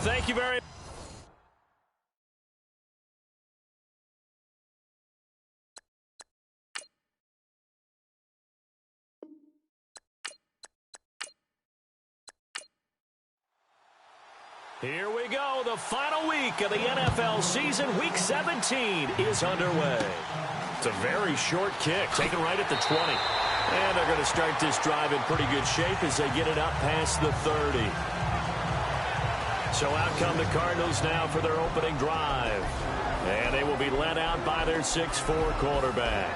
Thank you very much. Here we go. The final week of the NFL season. Week 17 is underway. It's a very short kick, taken right at the 20. And they're going to start this drive in pretty good shape as they get it up past the 30. So out come the Cardinals now for their opening drive. And they will be led out by their 6'4" quarterback.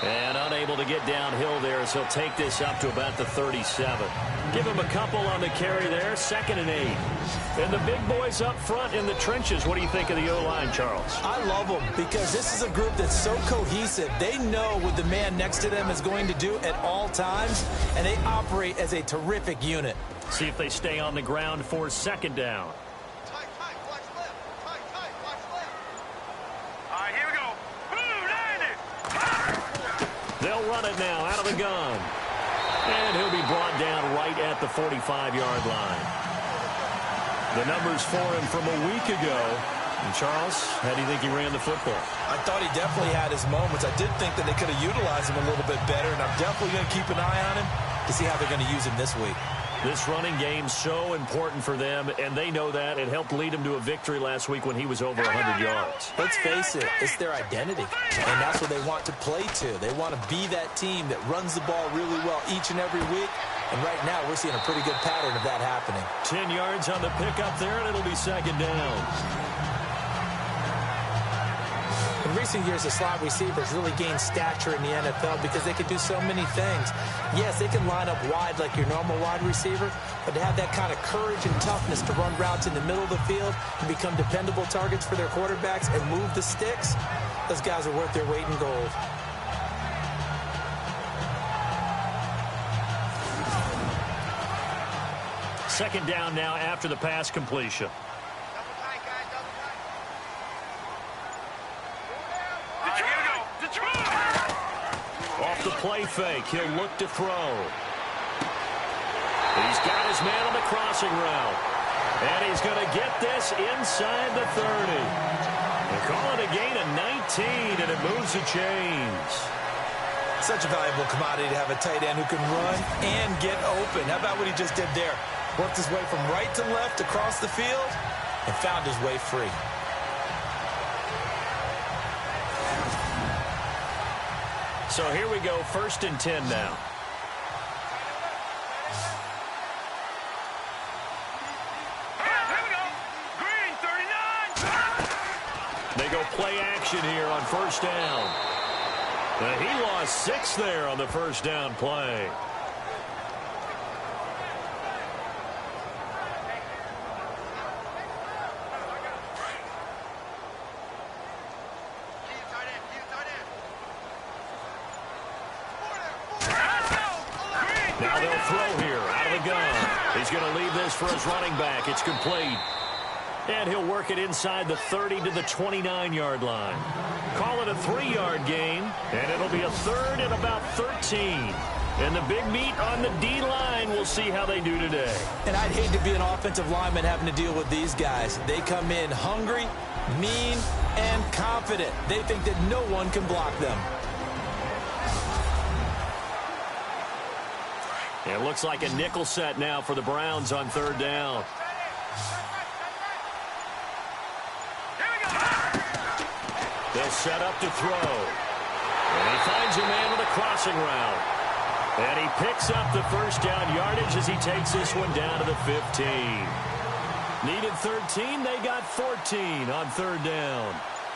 And unable to get downhill there as he'll take this up to about the 37. Give him a couple on the carry there, 2nd and 8. And the big boys up front in the trenches. What do you think of the O-line, Charles? I love them because this is a group that's so cohesive. They know what the man next to them is going to do at all times, and they operate as a terrific unit. See if they stay on the ground for 2nd down. They'll run it now out of the gun. And he'll be brought down right at the 45-yard line. The numbers for him from a week ago. And Charles, how do you think he ran the football? I thought he definitely had his moments. I did think that they could have utilized him a little bit better, and I'm definitely going to keep an eye on him to see how they're going to use him this week. This running game's so important for them, and they know that. It helped lead them to a victory last week when he was over 100 yards. Let's face it, it's their identity, and that's what they want to play to. They want to be that team that runs the ball really well each and every week, and right now we're seeing a pretty good pattern of that happening. 10 yards on the pickup there, and it'll be 2nd down. In recent years, the slot receivers really gained stature in the NFL because they can do so many things. Yes, they can line up wide like your normal wide receiver, but to have that kind of courage and toughness to run routes in the middle of the field and become dependable targets for their quarterbacks and move the sticks, those guys are worth their weight in gold. Second down now after the pass completion. Off the play fake, he'll look to throw. He's got his man on the crossing route. And he's going to get this inside the 30. They call it a gain of 19, and it moves the chains. Such a valuable commodity to have a tight end who can run and get open. How about what he just did there? Worked his way from right to left across the field and found his way free. So here we go, 1st and 10 now. They go play action here on 1st down. He lost 6 there on the 1st down play. Now they'll throw here out of the gun. He's going to leave this for his running back. It's complete. And he'll work it inside the 30 to the 29-yard line. Call it a 3-yard gain, and it'll be a 3rd and about 13. And the big meat on the D-line, we'll see how they do today. And I'd hate to be an offensive lineman having to deal with these guys. They come in hungry, mean, and confident. They think that no one can block them. It looks like a nickel set now for the Browns on 3rd down. They'll set up to throw. And he finds a man with a crossing route. And he picks up the 1st down yardage as he takes this one down to the 15. Needed 13, they got 14 on 3rd down.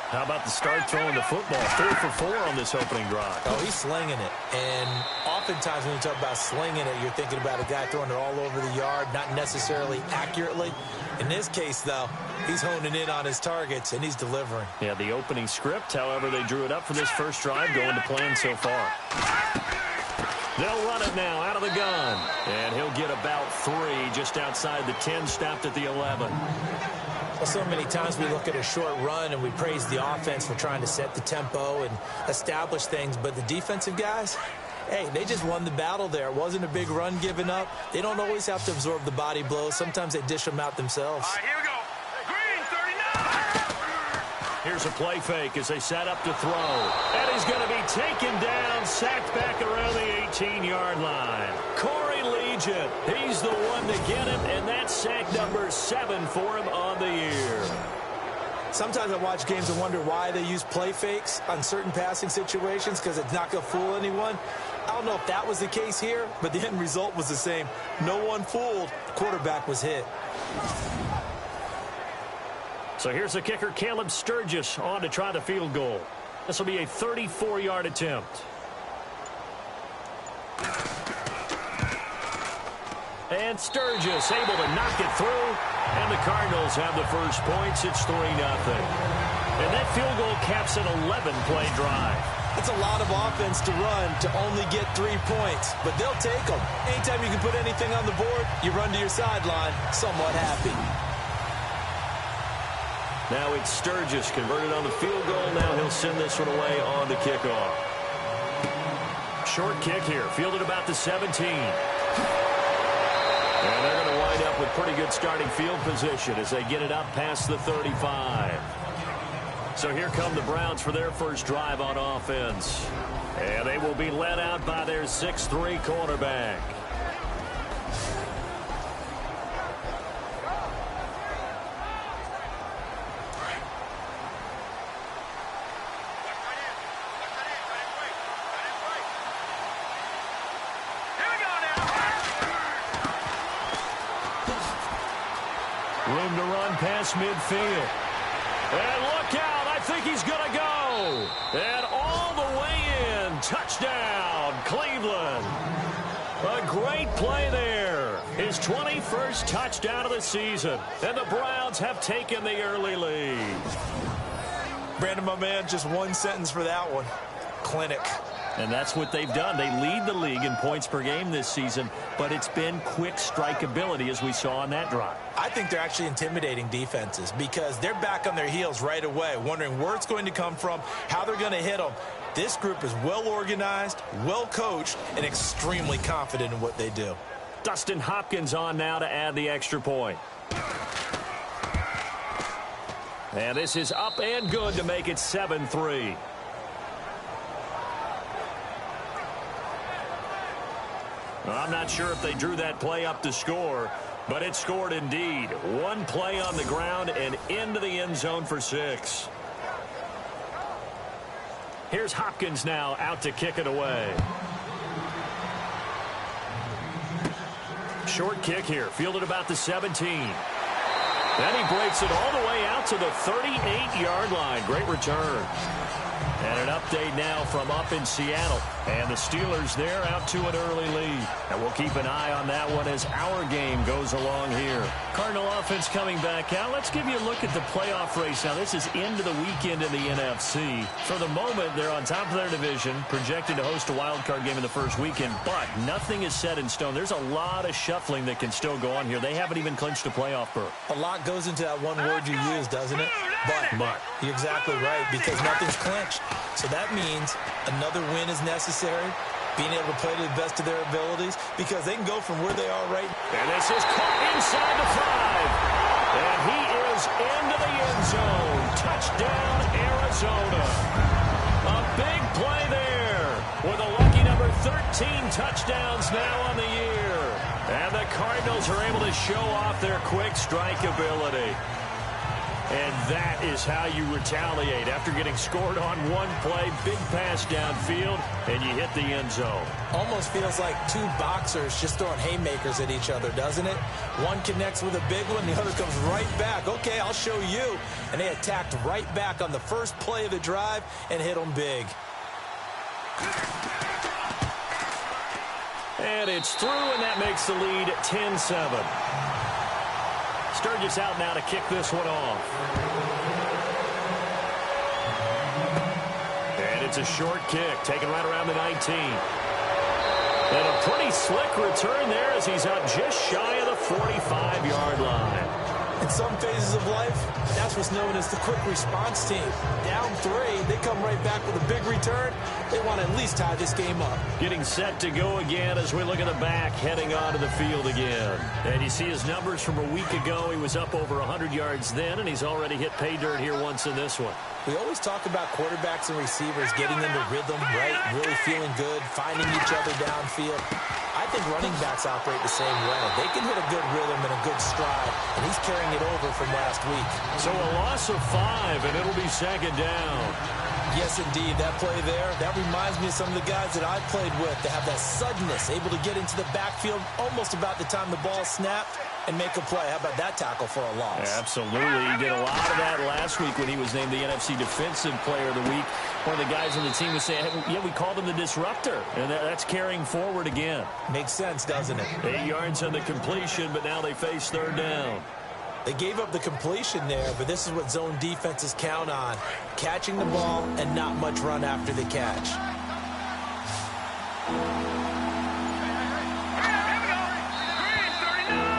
How about the start throwing the football? 4 for 4 on this opening drive. Oh, he's slinging it. And oftentimes when you talk about slinging it, you're thinking about a guy throwing it all over the yard, not necessarily accurately. In this case, though, he's honing in on his targets, and he's delivering. Yeah, the opening script, however, they drew it up for this first drive, going to plan so far. They'll run it now out of the gun. And he'll get about 3 just outside the 10, stopped at the 11. Well, so many times we look at a short run and we praise the offense for trying to set the tempo and establish things. But the defensive guys, hey, they just won the battle there. It wasn't a big run given up. They don't always have to absorb the body blows. Sometimes they dish them out themselves. All right, here we go. Green, 39. Here's a play fake as they set up to throw. And he's going to be taken down, sacked back around the 18-yard line. Corey Legion, he's the one to get him, and that's sack number 7 for him on the year. Sometimes I watch games and wonder why they use play fakes on certain passing situations, because it's not going to fool anyone. I don't know if that was the case here, but the end result was the same. No one fooled. The quarterback was hit. So here's the kicker, Caleb Sturgis, on to try the field goal. This will be a 34-yard attempt. And Sturgis able to knock it through. And the Cardinals have the first points. It's 3-0. And that field goal caps an 11-play drive. It's a lot of offense to run to only get 3 points, but they'll take them. Anytime you can put anything on the board, you run to your sideline somewhat happy. Now it's Sturgis converted on the field goal. Now he'll send this one away on the kickoff. Short kick here, fielded about the 17. And they're going to wind up with pretty good starting field position as they get it up past the 35. So here come the Browns for their first drive on offense. And they will be led out by their 6'3" cornerback. Room to run past midfield. And look out, I think he's going to go. And all the way in, touchdown, Cleveland. A great play there. His 21st touchdown of the season. And the Browns have taken the early lead. Brandon, my man, just one sentence for that one. Clinic. And that's what they've done. They lead the league in points per game this season, but it's been quick strikeability as we saw on that drive. I think they're actually intimidating defenses because they're back on their heels right away, wondering where it's going to come from, how they're going to hit them. This group is well organized, well coached, and extremely confident in what they do. Dustin Hopkins on now to add the extra point. And this is up and good to make it 7-3. I'm not sure if they drew that play up to score, but it scored indeed. One play on the ground and into the end zone for 6. Here's Hopkins now out to kick it away. Short kick here, fielded about the 17. Then he breaks it all the way out to the 38-yard line. Great return. And an update now from up in Seattle. And the Steelers there out to an early lead. And we'll keep an eye on that one as our game goes along here. Cardinal offense coming back out. Let's give you a look at the playoff race. Now, this is into the weekend in the NFC. For the moment, they're on top of their division, projected to host a wild card game in the first weekend. But nothing is set in stone. There's a lot of shuffling that can still go on here. They haven't even clinched a playoff berth. A lot goes into that one word you use, doesn't it? But. You're exactly right, because nothing's clinched. So that means another win is necessary, being able to play to the best of their abilities, because they can go from where they are right now. And this is caught inside the 5. And he is into the end zone. Touchdown, Arizona. A big play there with a lucky number 13 touchdowns now on the year. And the Cardinals are able to show off their quick strike ability. And that is how you retaliate after getting scored on one play, big pass downfield, and you hit the end zone. Almost feels like two boxers just throwing haymakers at each other, doesn't it? One connects with a big one, the other comes right back. Okay, I'll show you. And they attacked right back on the first play of the drive and hit them big. And it's through, and that makes the lead 10-7. Sturgis out now to kick this one off. And it's a short kick, taken right around the 19. And a pretty slick return there as he's out just shy of the 45-yard line. In some phases of life, that's what's known as the quick response team. Down 3, they come right back with a big return. They want to at least tie this game up. Getting set to go again as we look at the back, heading onto the field again. And you see his numbers from a week ago. He was up over 100 yards then, and he's already hit pay dirt here once in this one. We always talk about quarterbacks and receivers getting into rhythm, right? Really feeling good, finding each other downfield. I think running backs operate the same way. They can hit a good rhythm and a good stride, and he's carrying it over from last week. So a loss of 5, and it'll be second down. Yes, indeed. That play there, that reminds me of some of the guys that I played with that have that suddenness, able to get into the backfield almost about the time the ball snapped and make a play. How about that tackle for a loss? Absolutely. He did a lot of that last week when he was named the NFC Defensive Player of the Week. One of the guys on the team was saying, hey, yeah, we called him the disruptor, and that's carrying forward again. Makes sense, doesn't it? 8 yards on the completion, but now they face third down. They gave up the completion there, but this is what zone defenses count on. Catching the ball and not much run after the catch.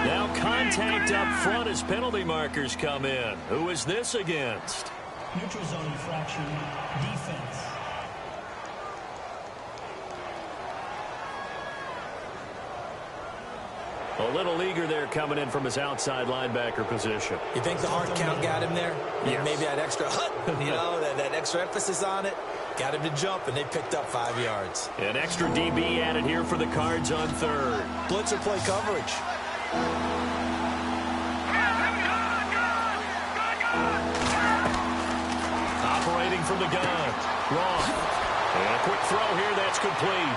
Now contact up front as penalty markers come in. Who is this against? Neutral zone infraction, defense. A little eager there coming in from his outside linebacker position. You think the hard count got him there? Yes. Maybe that extra that extra emphasis on it got him to jump, and they picked up 5 yards. An extra DB added here for the Cards on third. Blitzer play coverage. Operating from the gun. Wrong. And a quick throw here that's complete.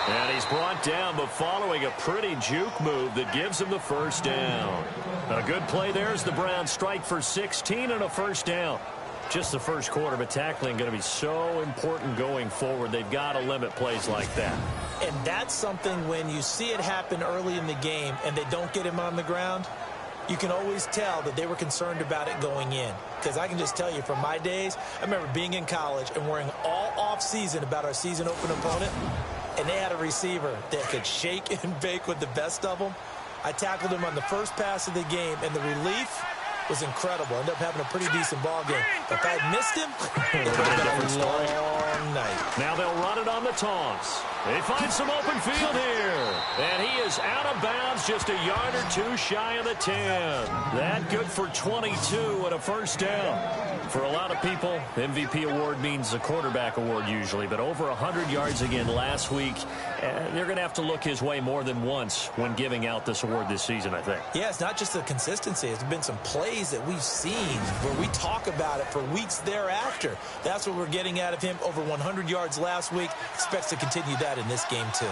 And he's brought down, but following a pretty juke move that gives him the first down. A good play there as the Browns strike for 16 and a first down. Just the first quarter, but tackling going to be so important going forward. They've got to limit plays like that. And that's something when you see it happen early in the game and they don't get him on the ground, you can always tell that they were concerned about it going in. Because I can just tell you from my days, I remember being in college and worrying all off-season about our season open opponent, and they had a receiver that could shake and bake with the best of them. I tackled him on the first pass of the game, and the relief was incredible. Ended up having a pretty decent ball game. But if I had missed him, it would have been a long night. Now they'll run it on the toss. They find some open field here. And he is out of bounds just a yard or two shy of the 10. That good for 22 and a first down. For a lot of people, MVP award means a quarterback award usually. But over 100 yards again last week. They're going to have to look his way more than once when giving out this award this season, I think. Yeah, it's not just the consistency. It's been some plays that we've seen where we talk about it for weeks thereafter. That's what we're getting out of him. Over 100 yards last week. Expects to continue that in this game, too.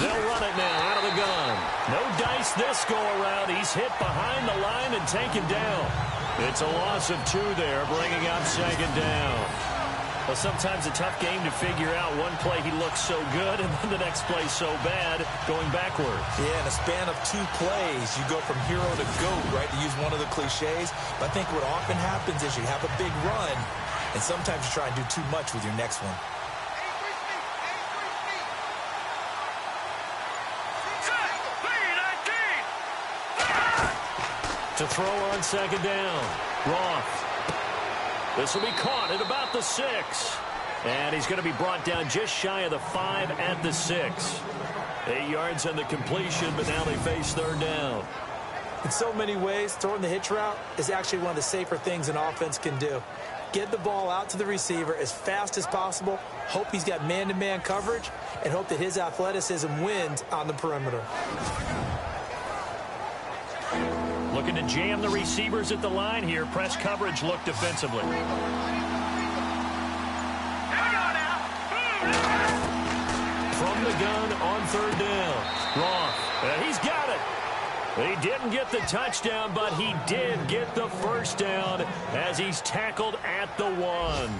They'll run it now out of the gun. No dice this go-around. He's hit behind the line and taken down. It's a loss of 2 there, bringing up second down. Well, sometimes a tough game to figure out. One play he looks so good, and then the next play so bad, going backwards. Yeah, in a span of 2 plays, you go from hero to GOAT, right, to use one of the cliches. But I think what often happens is you have a big run, and sometimes you try and do too much with your next one. To throw on second down. Roth. This will be caught at about the 6. And he's going to be brought down just shy of the 5 at the 6. 8 yards on the completion, but now they face third down. In so many ways, throwing the hitch route is actually one of the safer things an offense can do. Get the ball out to the receiver as fast as possible, hope he's got man-to-man coverage, and hope that his athleticism wins on the perimeter. Looking to jam the receivers at the line here. Press coverage look defensively. From the gun on third down. Roth. And he's got it. He didn't get the touchdown, but he did get the first down as he's tackled at the 1.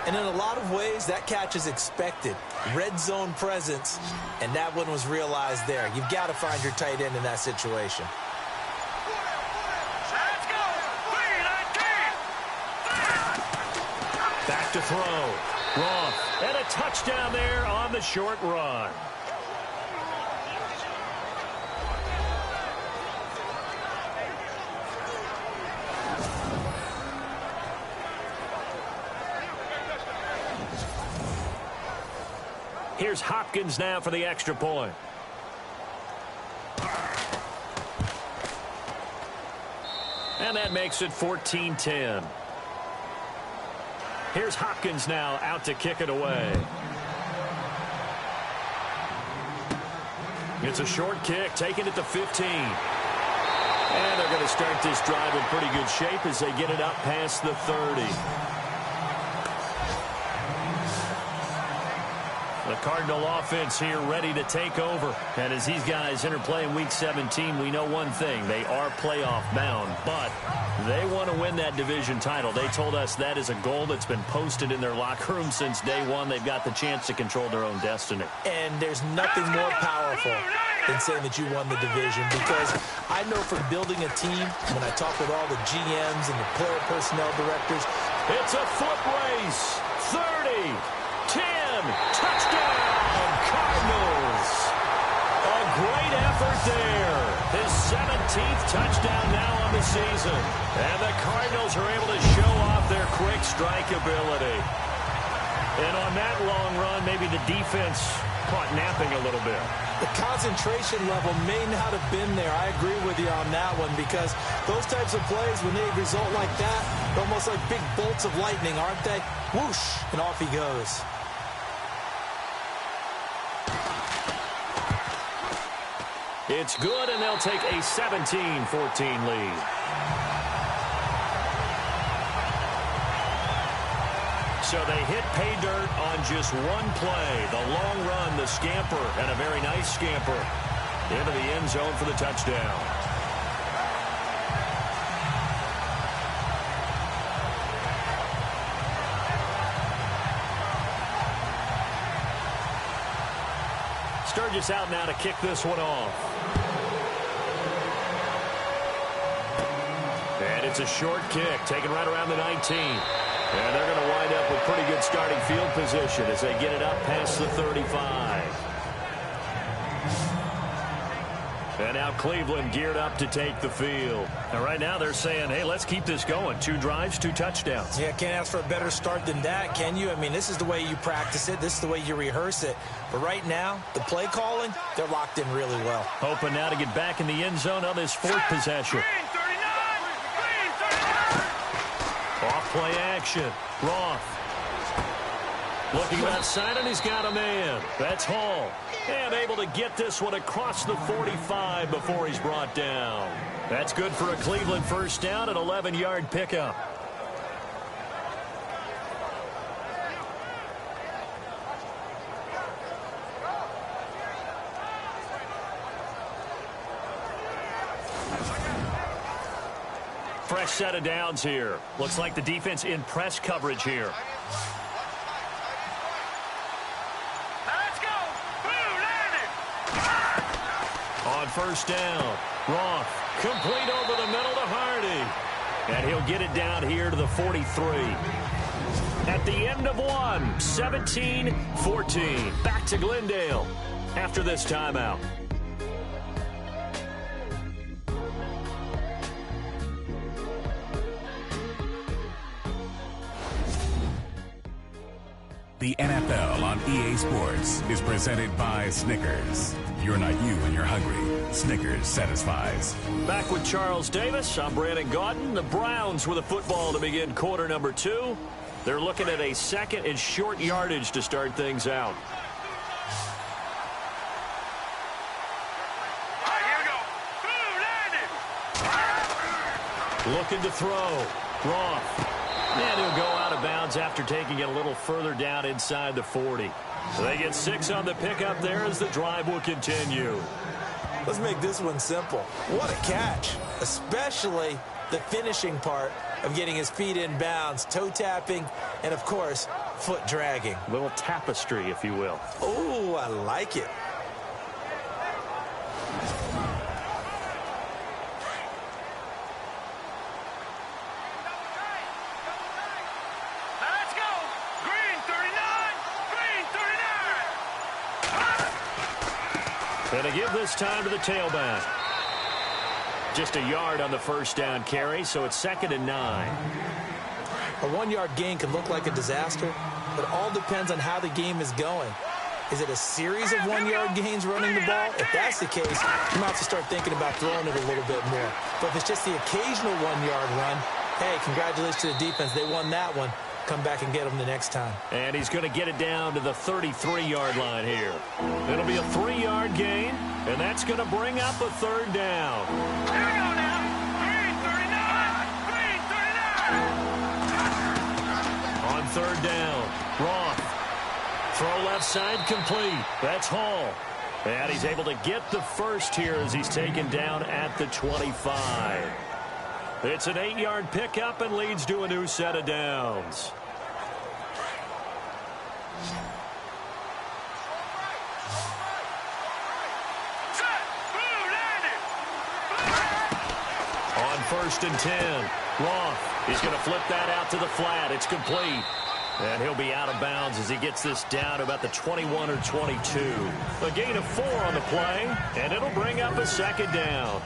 And in a lot of ways, that catch is expected. Red zone presence, and that one was realized there. You've got to find your tight end in that situation. Back to throw. Roth, and a touchdown there on the short run. Here's Hopkins now for the extra point. And that makes it 14-10. Here's Hopkins now out to kick it away. It's a short kick, taking it to 15. And they're going to start this drive in pretty good shape as they get it up past the 30. The Cardinal offense here ready to take over. And as these guys interplay in Week 17, we know one thing. They are playoff bound, but they want to win that division title. They told us that is a goal that's been posted in their locker room since day one. They've got the chance to control their own destiny. And there's nothing more powerful than saying that you won the division, because I know from building a team, when I talk with all the GMs and the player personnel directors, it's a foot race. 30, 10, touchdown, Cardinals. A great effort there. His 17th touchdown now on the season. And the Cardinals are able to show off their quick strike ability. And on that long run, maybe the defense caught napping a little bit. The concentration level may not have been there. I agree with you on that one, because those types of plays, when they result like that, they're almost like big bolts of lightning, aren't they? Whoosh, and off he goes. It's good, and they'll take a 17-14 lead. So they hit pay dirt on just one play. The long run, the scamper, and a very nice scamper into the end zone for the touchdown. Sturgis out now to kick this one off. And it's a short kick, taken right around the 19. And they're going to wind up with pretty good starting field position as they get it up past the 35. And now Cleveland geared up to take the field. And right now they're saying, hey, let's keep this going. 2 drives, 2 touchdowns. Yeah, can't ask for a better start than that, can you? I mean, this is the way you practice it. This is the way you rehearse it. But right now, the play calling, they're locked in really well. Hoping now to get back in the end zone on this 4th possession. Off-play action. Roth. Looking outside, and he's got a man. That's Hall. And able to get this one across the 45 before he's brought down. That's good for a Cleveland first down, an 11-yard pickup. Fresh set of downs here. Looks like the defense in press coverage here. Let's go. On first down, Roth complete over the middle to Hardy. And he'll get it down here to the 43. At the end of one, 17-14. Back to Glendale after this timeout. The NFL on EA Sports is presented by Snickers. You're not you when you're hungry. Snickers satisfies. Back with Charles Davis. I'm Brandon Gaudin. The Browns with a football to begin quarter number 2. They're looking at a second and short yardage to start things out. All right, here we go. Looking to throw. Roth. And he'll go out of bounds after taking it a little further down inside the 40. So they get 6 on the pickup there as the drive will continue. Let's make this one simple. What a catch, especially the finishing part of getting his feet in bounds, toe tapping, and, of course, foot dragging. A little tapestry, if you will. Oh, I like it. Let's go. And to give this time to the tailback. Just a yard on the first down carry, so it's 2nd and 9. A 1-yard gain can look like a disaster, but it all depends on how the game is going. Is it a series of 1-yard gains running the ball? If that's the case, you might have to start thinking about throwing it a little bit more. But if it's just the occasional 1-yard run, hey, congratulations to the defense. They won that one. Come back and get them the next time. And he's going to get it down to the 33-yard line here. It'll be a 3-yard gain, and that's going to bring up a 3rd down. Here we go now. Green 39. On 3rd down, Roth. Throw left side complete. That's Hall. And he's able to get the first here as he's taken down at the 25. It's an 8-yard pickup and leads to a new set of downs. On 1st and 10, Roth. He's going to flip that out to the flat. It's complete. And he'll be out of bounds as he gets this down to about the 21 or 22. A gain of 4 on the play, and it'll bring up a 2nd down.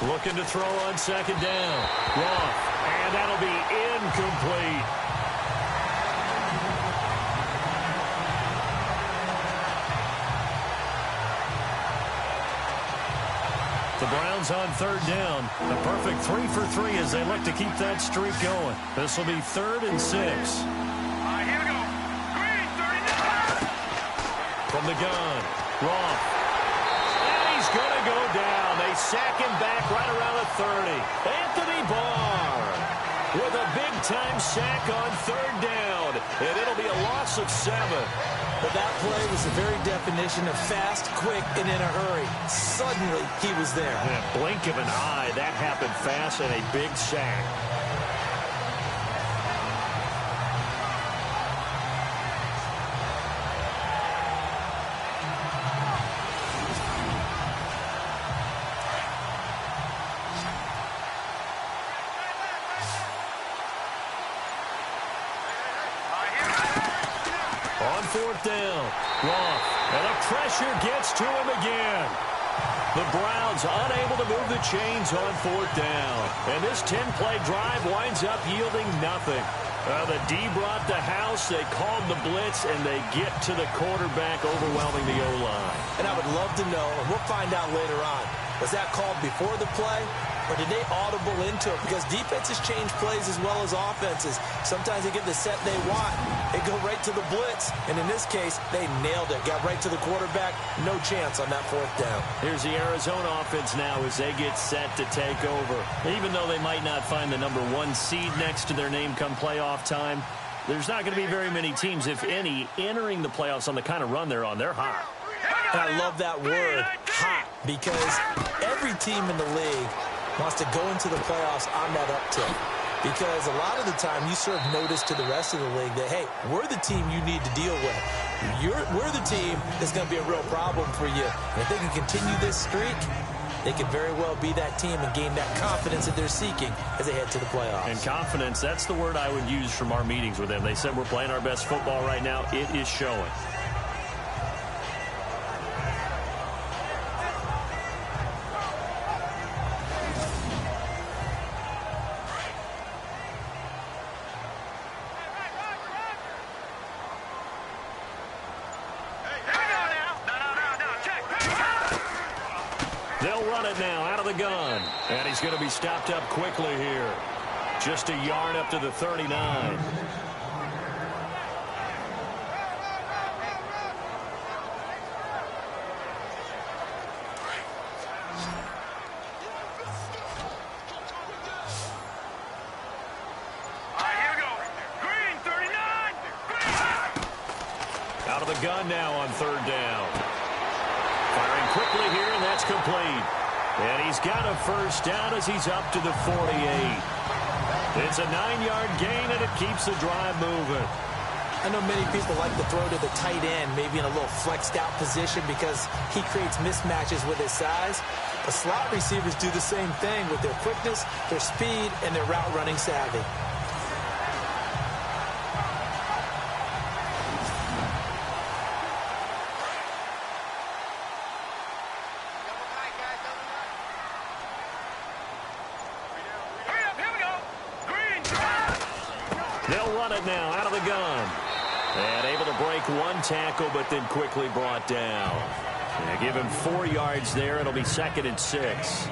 Looking to throw on 2nd down. Roth, and that'll be incomplete. The Browns on 3rd down. A perfect 3 for 3 as they look to keep that streak going. This will be 3rd and 6. Here we go. Green 39. From the gun, Roth. And he's going to go down. They sack him back right around the 30. Anthony Barr with a big-time sack on 3rd down. And it'll be a loss of 7. But that play was the very definition of fast, quick, and in a hurry. Suddenly, he was there. In a blink of an eye, that happened fast and a big sack. On 4th down, Roth, and the pressure gets to him again. The Browns unable to move the chains on 4th down. And this 10-play drive winds up yielding nothing. The D brought the house, they called the blitz, and they get to the quarterback, overwhelming the O-line. And I would love to know, and we'll find out later on, was that called before the play, or did they audible into it? Because defenses change plays as well as offenses. Sometimes they get the set they want. They go right to the blitz. And in this case, they nailed it. Got right to the quarterback. No chance on that 4th down. Here's the Arizona offense now as they get set to take over. Even though they might not find the number 1 seed next to their name come playoff time, there's not going to be very many teams, if any, entering the playoffs on the kind of run they're on. They're hot. And I love that word, hot, because every team in the league wants to go into the playoffs on that uptick. Because a lot of the time you serve notice to the rest of the league that, hey, we're the team you need to deal with. We're the team that's going to be a real problem for you. And if they can continue this streak, they could very well be that team and gain that confidence that they're seeking as they head to the playoffs. And confidence, that's the word I would use from our meetings with them. They said we're playing our best football right now. It is showing. They'll run it now out of the gun. And he's going to be stopped up quickly here. Just a yard up to the 39. Out of the gun now on 3rd down. Firing quickly here, and that's complete. And he's got a first down as he's up to the 48. It's a 9-yard gain, and it keeps the drive moving. I know many people like to throw to the tight end, maybe in a little flexed out position because he creates mismatches with his size. But slot receivers do the same thing with their quickness, their speed, and their route running savvy. They'll run it now out of the gun. And able to break one tackle, but then quickly brought down. And give him 4 yards there. It'll be 2nd and 6.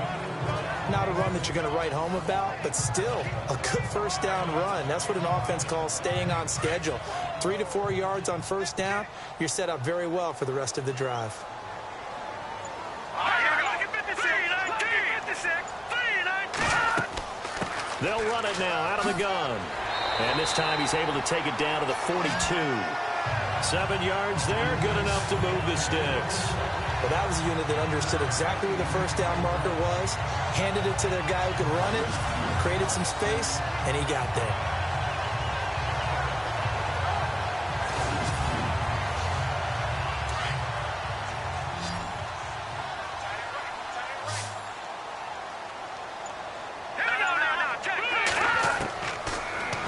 Not a run that you're going to write home about, but still a good first down run. That's what an offense calls staying on schedule. 3 to 4 yards on first down. You're set up very well for the rest of the drive. They'll run it now out of the gun. And this time he's able to take it down to the 42. 7 yards there, good enough to move the sticks. Well, that was a unit that understood exactly where the first down marker was, handed it to their guy who could run it, created some space, and he got there.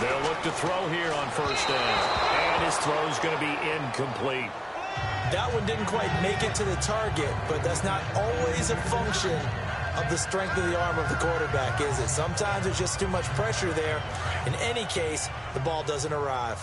They'll look to throw here on first down. And his throw's going to be incomplete. That one didn't quite make it to the target, but that's not always a function of the strength of the arm of the quarterback, is it? Sometimes there's just too much pressure there. In any case, the ball doesn't arrive.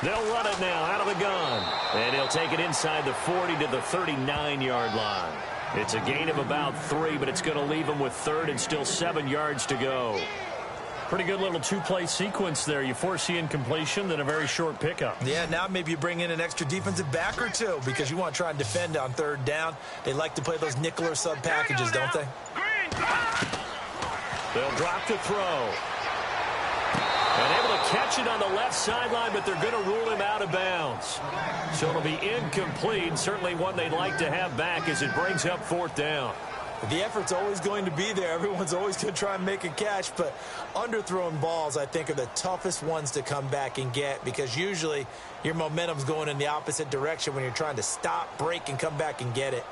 They'll run it now out of the gun. And he'll take it inside the 40 to the 39-yard line. It's a gain of about 3, but it's going to leave him with 3rd and still 7 yards to go. Pretty good little two-play sequence there. You force the incompletion, then a very short pickup. Yeah, now maybe you bring in an extra defensive back or two because you want to try and defend on 3rd down. They like to play those nickel or sub packages, don't they? They'll drop to throw. And able to catch it on the left sideline, but they're going to rule him out of bounds. So it'll be incomplete. Certainly one they'd like to have back as it brings up 4th down. The effort's always going to be there. Everyone's always going to try and make a catch, but underthrown balls, I think, are the toughest ones to come back and get because usually your momentum's going in the opposite direction when you're trying to stop, break, and come back and get it.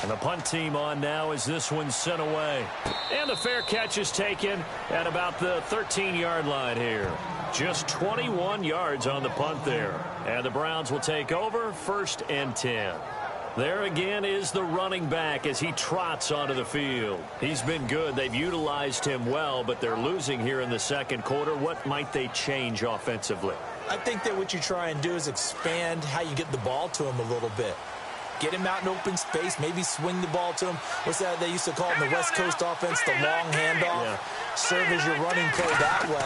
And the punt team on now as this one's sent away. And the fair catch is taken at about the 13-yard line here. Just 21 yards on the punt there. And the Browns will take over 1st and 10. There again is the running back as he trots onto the field. He's been good. They've utilized him well, but they're losing here in the 2nd quarter. What might they change offensively? I think that what you try and do is expand how you get the ball to him a little bit. Get him out in open space, maybe swing the ball to him. What's that they used to call in the West Coast offense, the long handoff? Yeah. Serve as your running play that way,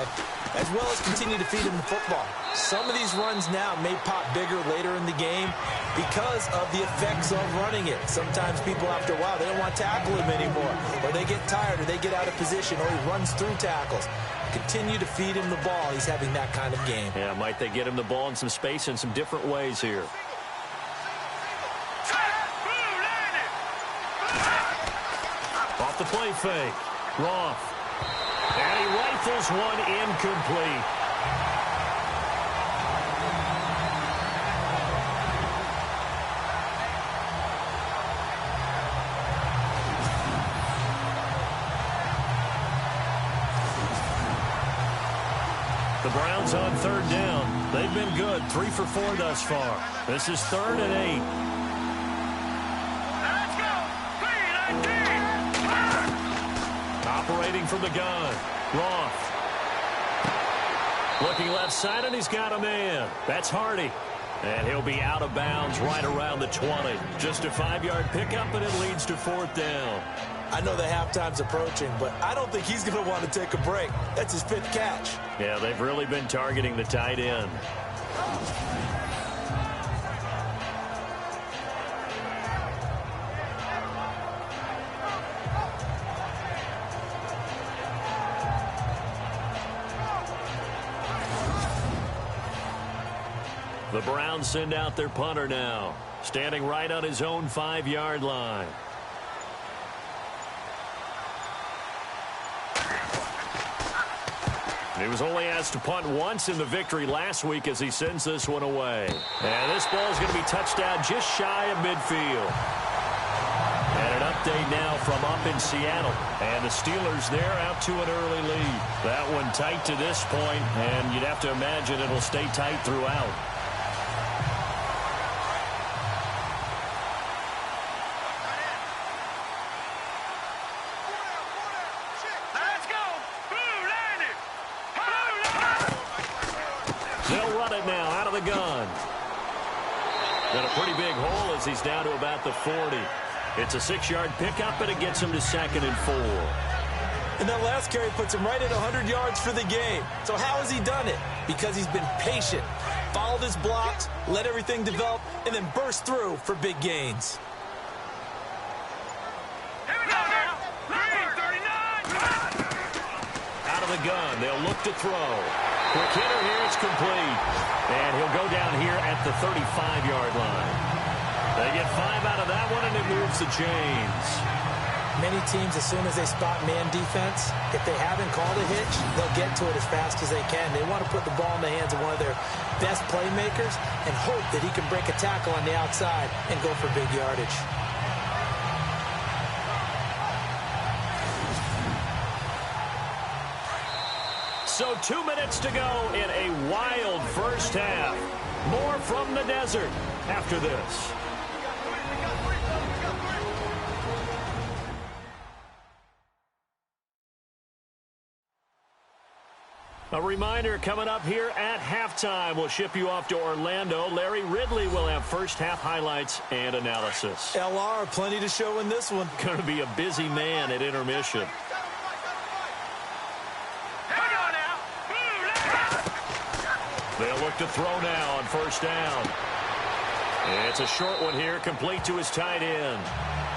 as well as continue to feed him the football. Some of these runs now may pop bigger later in the game because of the effects of running it. Sometimes people, after a while, they don't want to tackle him anymore, or they get tired, or they get out of position, or he runs through tackles. Continue to feed him the ball. He's having that kind of game. Yeah, might they get him the ball in some space in some different ways here. Off the play fake. Roth. And he rifles one incomplete. The Browns on 3rd down. They've been good. 3 for 4 thus far. This is 3rd and 8. Operating from the gun. Roth. Looking left side, and he's got a man. That's Hardy. And he'll be out of bounds right around the 20. Just a 5-yard pickup, and it leads to 4th down. I know the halftime's approaching, but I don't think he's going to want to take a break. That's his 5th catch. Yeah, they've really been targeting the tight end. The Browns send out their punter now, standing right on his own 5-yard line. He was only asked to punt once in the victory last week as he sends this one away. And this ball is going to be touched down just shy of midfield. And an update now from up in Seattle. And the Steelers there out to an early lead. That one tight to this point, and you'd have to imagine it'll stay tight throughout. They'll run it now out of the gun. Got a pretty big hole as he's down to about the 40. It's a 6-yard pickup, and it gets him to 2nd and 4. And that last carry puts him right at 100 yards for the game. So how has he done it? Because he's been patient, followed his blocks, let everything develop, and then burst through for big gains. Here we go now. Green 39. Out of the gun, they'll look to throw. Quick hitter here, it's complete. And he'll go down here at the 35-yard line. They get 5 out of that one, and it moves the chains. Many teams, as soon as they spot man defense, if they haven't called a hitch, they'll get to it as fast as they can. They want to put the ball in the hands of one of their best playmakers and hope that he can break a tackle on the outside and go for big yardage. So 2 minutes to go in a wild first half. More from the desert after this. A reminder, coming up here at halftime, we'll ship you off to Orlando. Larry Ridley will have first half highlights and analysis. LR, plenty to show in this one. Going to be a busy man at intermission. They'll look to throw now on first down. It's a short one here, complete to his tight end.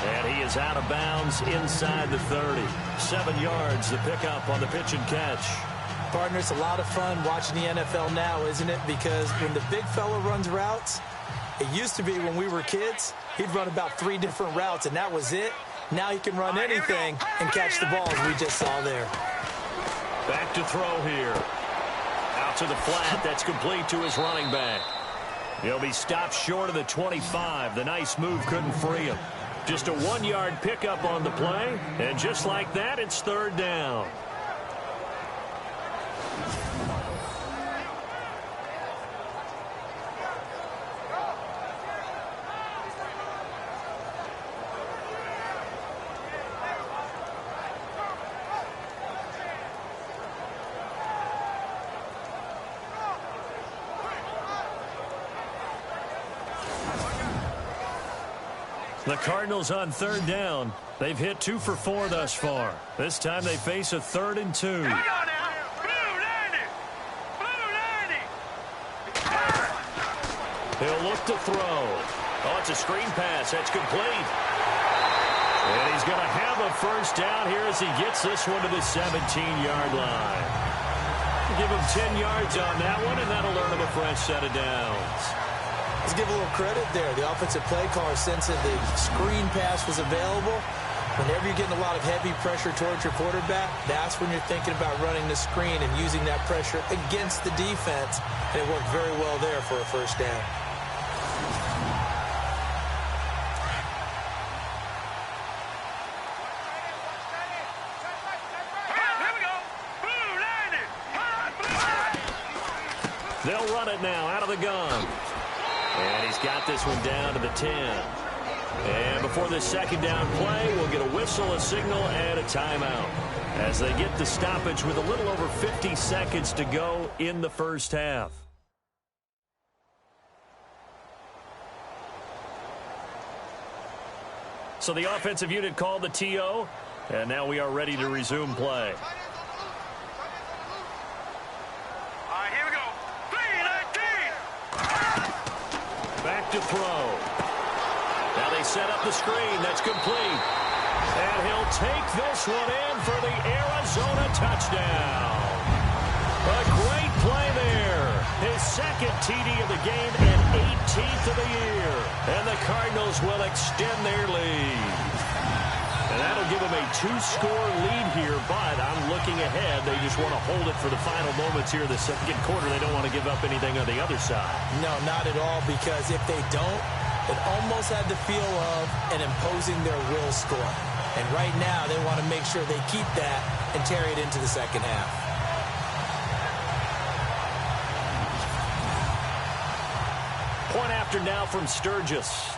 And he is out of bounds inside the 30. 7 yards, the pickup on the pitch and catch. Partner, it's a lot of fun watching the NFL now, isn't it? Because when the big fella runs routes, it used to be when we were kids, he'd run about 3 different routes, and that was it. Now he can run anything and catch the ball, as we just saw there. Back to throw here. Out to the flat. That's complete to his running back. He'll be stopped short of the 25. The nice move couldn't free him. Just a 1-yard pickup on the play, and just like that, it's 3rd down. The Cardinals on 3rd down. They've hit 2 for 4 thus far. This time they face a 3rd and 2. Here we go now. Blue landing. Blue landing. He'll look to throw. Oh, it's a screen pass. That's complete. And he's going to have a first down here as he gets this one to the 17-yard line. Give him 10 yards on that one, and that'll earn him a fresh set of downs. Let's give a little credit there. The offensive play caller sensed that the screen pass was available. Whenever you're getting a lot of heavy pressure towards your quarterback, that's when you're thinking about running the screen and using that pressure against the defense. And it worked very well there for a first down. Here we go. Blue landing. They'll run it now out of the gun. And he's got this one down to the 10. And before this 2nd down play, we'll get a whistle, a signal, and a timeout as they get the stoppage with a little over 50 seconds to go in the first half. So the offensive unit called the TO, and now we are ready to resume play. Back to throw. Now they set up the screen. That's complete. And he'll take this one in for the Arizona touchdown. A great play there. His second TD of the game and 18th of the year. And the Cardinals will extend their lead. And that'll give them a 2-score lead here, but I'm looking ahead. They just want to hold it for the final moments here in the second quarter. They don't want to give up anything on the other side. No, not at all, because if they don't, it almost had the feel of an imposing their will score. And right now, they want to make sure they keep that and carry it into the second half. Point after now from Sturgis.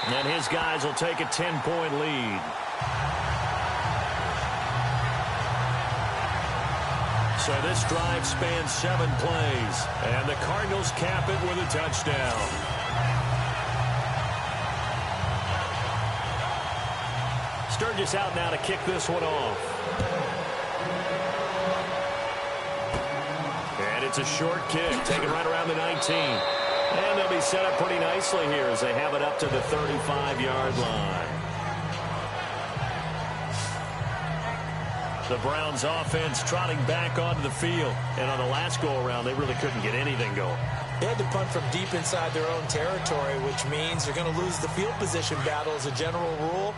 And his guys will take a 10-point lead. So this drive spans 7 plays. And the Cardinals cap it with a touchdown. Sturgis out now to kick this one off. And it's a short kick, taken right around the 19. And they'll be set up pretty nicely here as they have it up to the 35-yard line. The Browns offense trotting back onto the field. And on the last go-around, they really couldn't get anything going. They had to punt from deep inside their own territory, which means they're going to lose the field position battle as a general rule.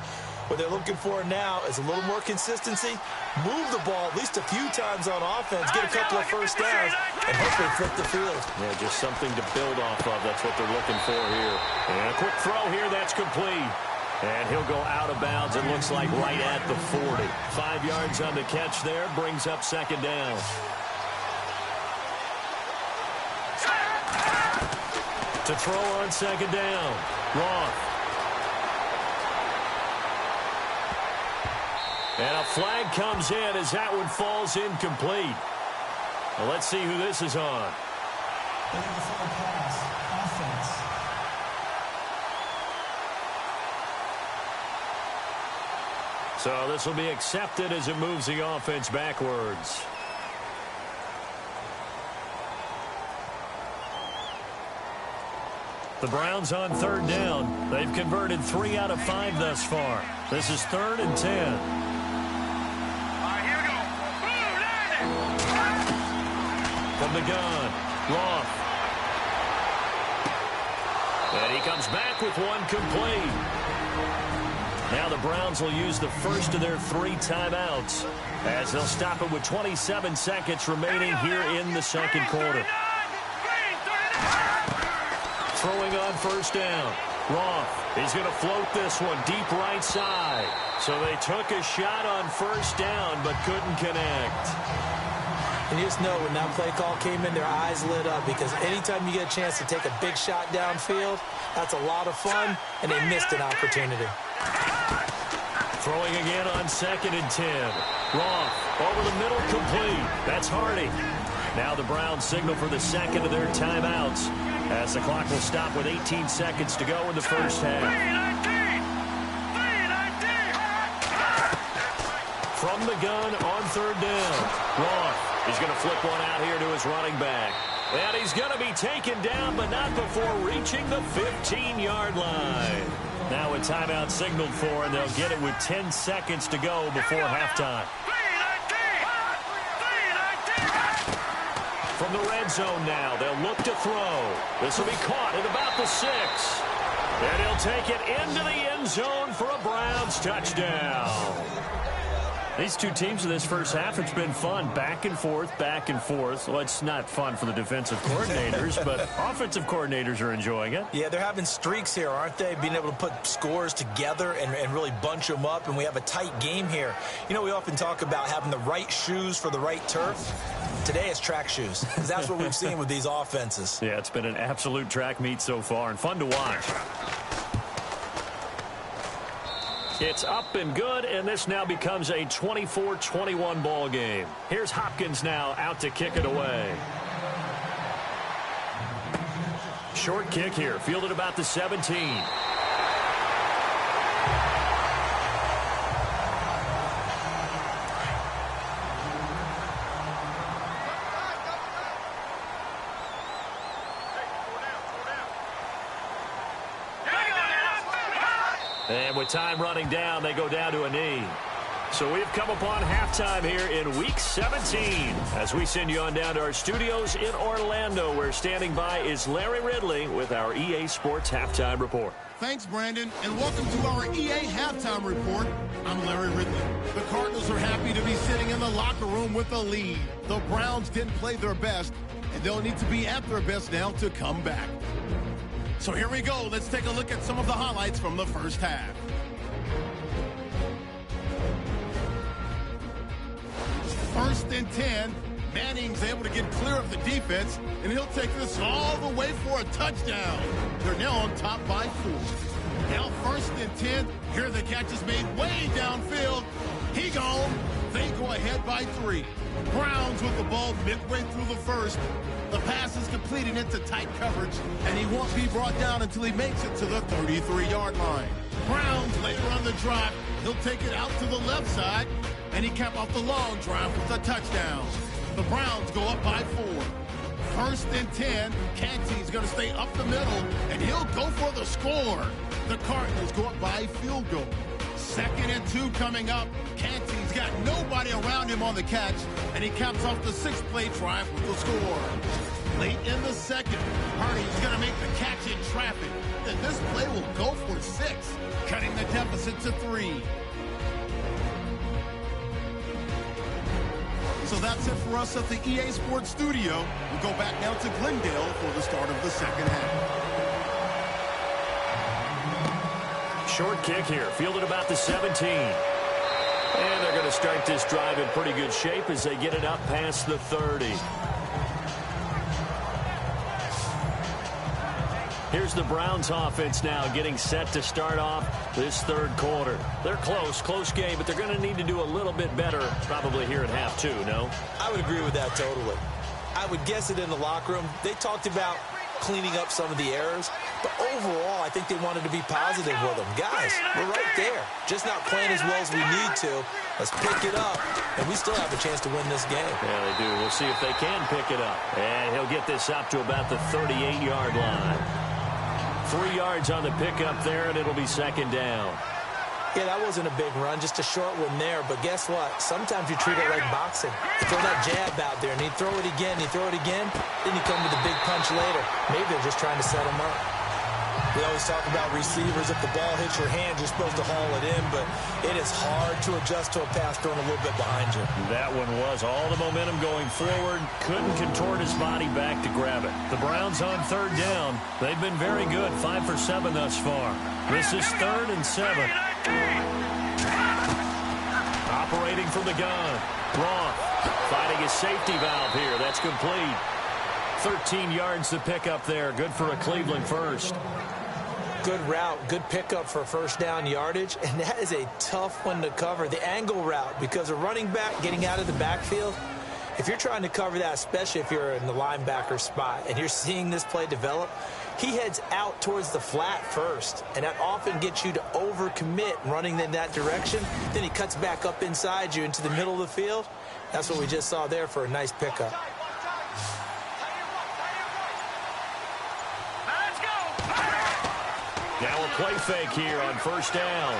What they're looking for now is a little more consistency, move the ball at least a few times on offense, get a couple of first downs, and hopefully flip the field. Yeah, just something to build off of. That's what they're looking for here. And a quick throw here, that's complete. And he'll go out of bounds, it looks like right at the 40. 5 yards on the catch there, brings up second down. To throw on second down, Roth. And a flag comes in as that one falls incomplete. Well, let's see who this is on. Pass, offense. So this will be accepted as it moves the offense backwards. The Browns on third down. They've converted 3 out of 5 thus far. This is 3rd and 10. From the gun, Roth. And he comes back with one complete. Now the Browns will use the first of their 3 timeouts as they'll stop it with 27 seconds remaining here in the second quarter. Throwing on first down. Roth, he's going to float this one deep right side. So they took a shot on first down but couldn't connect. And you just know when that play call came in, their eyes lit up, because anytime you get a chance to take a big shot downfield, that's a lot of fun, and they missed an opportunity. Throwing again on 2nd and 10. Roth over the middle, complete. That's Hardy. Now the Browns signal for the second of their timeouts as the clock will stop with 18 seconds to go in the first half. From the gun on third down. Roth. He's going to flip one out here to his running back. And he's going to be taken down, but not before reaching the 15-yard line. Now a timeout signaled for, and they'll get it with 10 seconds to go before halftime. From the red zone now, they'll look to throw. This will be caught at about the 6. And he'll take it into the end zone for a Browns touchdown. These two teams in this first half, it's been fun. Back and forth, back and forth. Well, it's not fun for the defensive coordinators, but offensive coordinators are enjoying it. Yeah, they're having streaks here, aren't they? Being able to put scores together and really bunch them up, and we have a tight game here. You know, we often talk about having the right shoes for the right turf. Today it's track shoes, because that's what we've seen with these offenses. Yeah, it's been an absolute track meet so far, and fun to watch. It's up and good, and this now becomes a 24-21 ball game. Here's Hopkins now out to kick it away. Short kick here, fielded about the 17. And with time running down, they go down to a knee. So we've come upon halftime here in Week 17 as we send you on down to our studios in Orlando, where standing by is Larry Ridley with our EA Sports Halftime Report. Thanks, Brandon, and welcome to our EA Halftime Report. I'm Larry Ridley. The Cardinals are happy to be sitting in the locker room with a lead. The Browns didn't play their best, and they'll need to be at their best now to come back. So here we go. Let's take a look at some of the highlights from the first half. First and 10. Manning's able to get clear of the defense, and he'll take this all the way for a touchdown. They're now on top by 4. Now first and 10. Here the catch is made way downfield. He gone. They go ahead by 3. Browns with the ball midway through the first. The pass is completed into tight coverage, and he won't be brought down until he makes it to the 33-yard line. Browns later on the drive. He'll take it out to the left side, and he capped off the long drive with a touchdown. The Browns go up by 4. First and 10. Canty's going to stay up the middle, and he'll go for the score. The Cardinals go up by field goal. Second and 2 coming up. Canty's got nobody around him on the catch, and he caps off the 6-play drive with the score. Late in the second, Purdy's going to make the catch in traffic, and this play will go for 6, cutting the deficit to 3. So that's it for us at the EA Sports Studio. We'll go back now to Glendale for the start of the second half. Short kick here, fielded about the 17. And they're going to start this drive in pretty good shape as they get it up past the 30. Here's the Browns offense now getting set to start off this third quarter. They're close game, but they're going to need to do a little bit better probably here at half 2, no? I would agree with that totally. I would guess it in the locker room. They talked about cleaning up some of the errors, but overall, I think they wanted to be positive with them. Guys, we're right there. Just not playing as well as we need to. Let's pick it up, and we still have a chance to win this game. Yeah, they do. We'll see if they can pick it up. And he'll get this up to about the 38-yard line. 3 yards on the pickup there, and it'll be second down. Yeah, that wasn't a big run, just a short one there. But guess what? Sometimes you treat it like boxing. You throw that jab out there, and you throw it again, then you come to the big punch later. Maybe they're just trying to set him up. We always talk about receivers. If the ball hits your hand, you're supposed to haul it in, but it is hard to adjust to a pass thrown a little bit behind you. That one was all the momentum going forward. Couldn't contort his body back to grab it. The Browns on third down. They've been very good, 5 for 7 thus far. This is 3rd and 7. Operating from the gun. Roth finding his safety valve here. That's complete. 13 yards to pick up there. Good for a Cleveland first. Good route, good pickup for first down yardage, and that is a tough one to cover. The angle route, because a running back getting out of the backfield, if you're trying to cover that, especially if you're in the linebacker spot and you're seeing this play develop, he heads out towards the flat first, and that often gets you to overcommit running in that direction. Then he cuts back up inside you into the middle of the field. That's what we just saw there for a nice pickup. Now a play fake here on first down.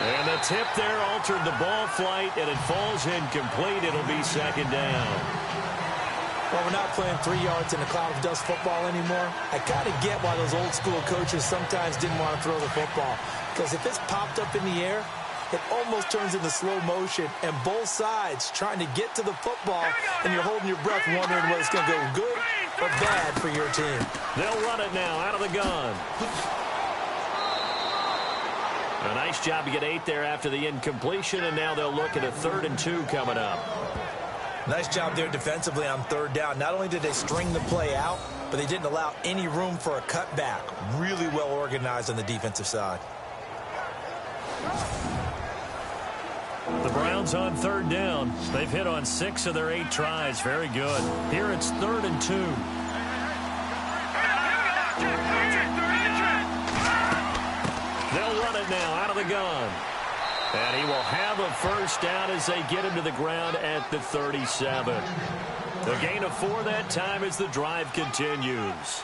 And the tip there altered the ball flight, and it falls incomplete. It'll be second down. Well, we're not playing 3 yards in a cloud of dust football anymore. I kind of get why those old school coaches sometimes didn't want to throw the football. Because if it's popped up in the air, it almost turns into slow motion, and both sides trying to get to the football, and you're holding your breath wondering whether it's going to go good or bad for your team. They'll run it now out of the gun. A nice job to get 8 there after the incompletion, and now they'll look at a 3rd and 2 coming up. Nice job there defensively on third down. Not only did they string the play out, but they didn't allow any room for a cutback. Really well organized on the defensive side. The Browns on third down. They've hit on 6 of their 8 tries. Very good. Here it's 3rd and 2. They'll run it now out of the gun. And he will have a first down as they get him to the ground at the 37. A gain of 4 that time as the drive continues.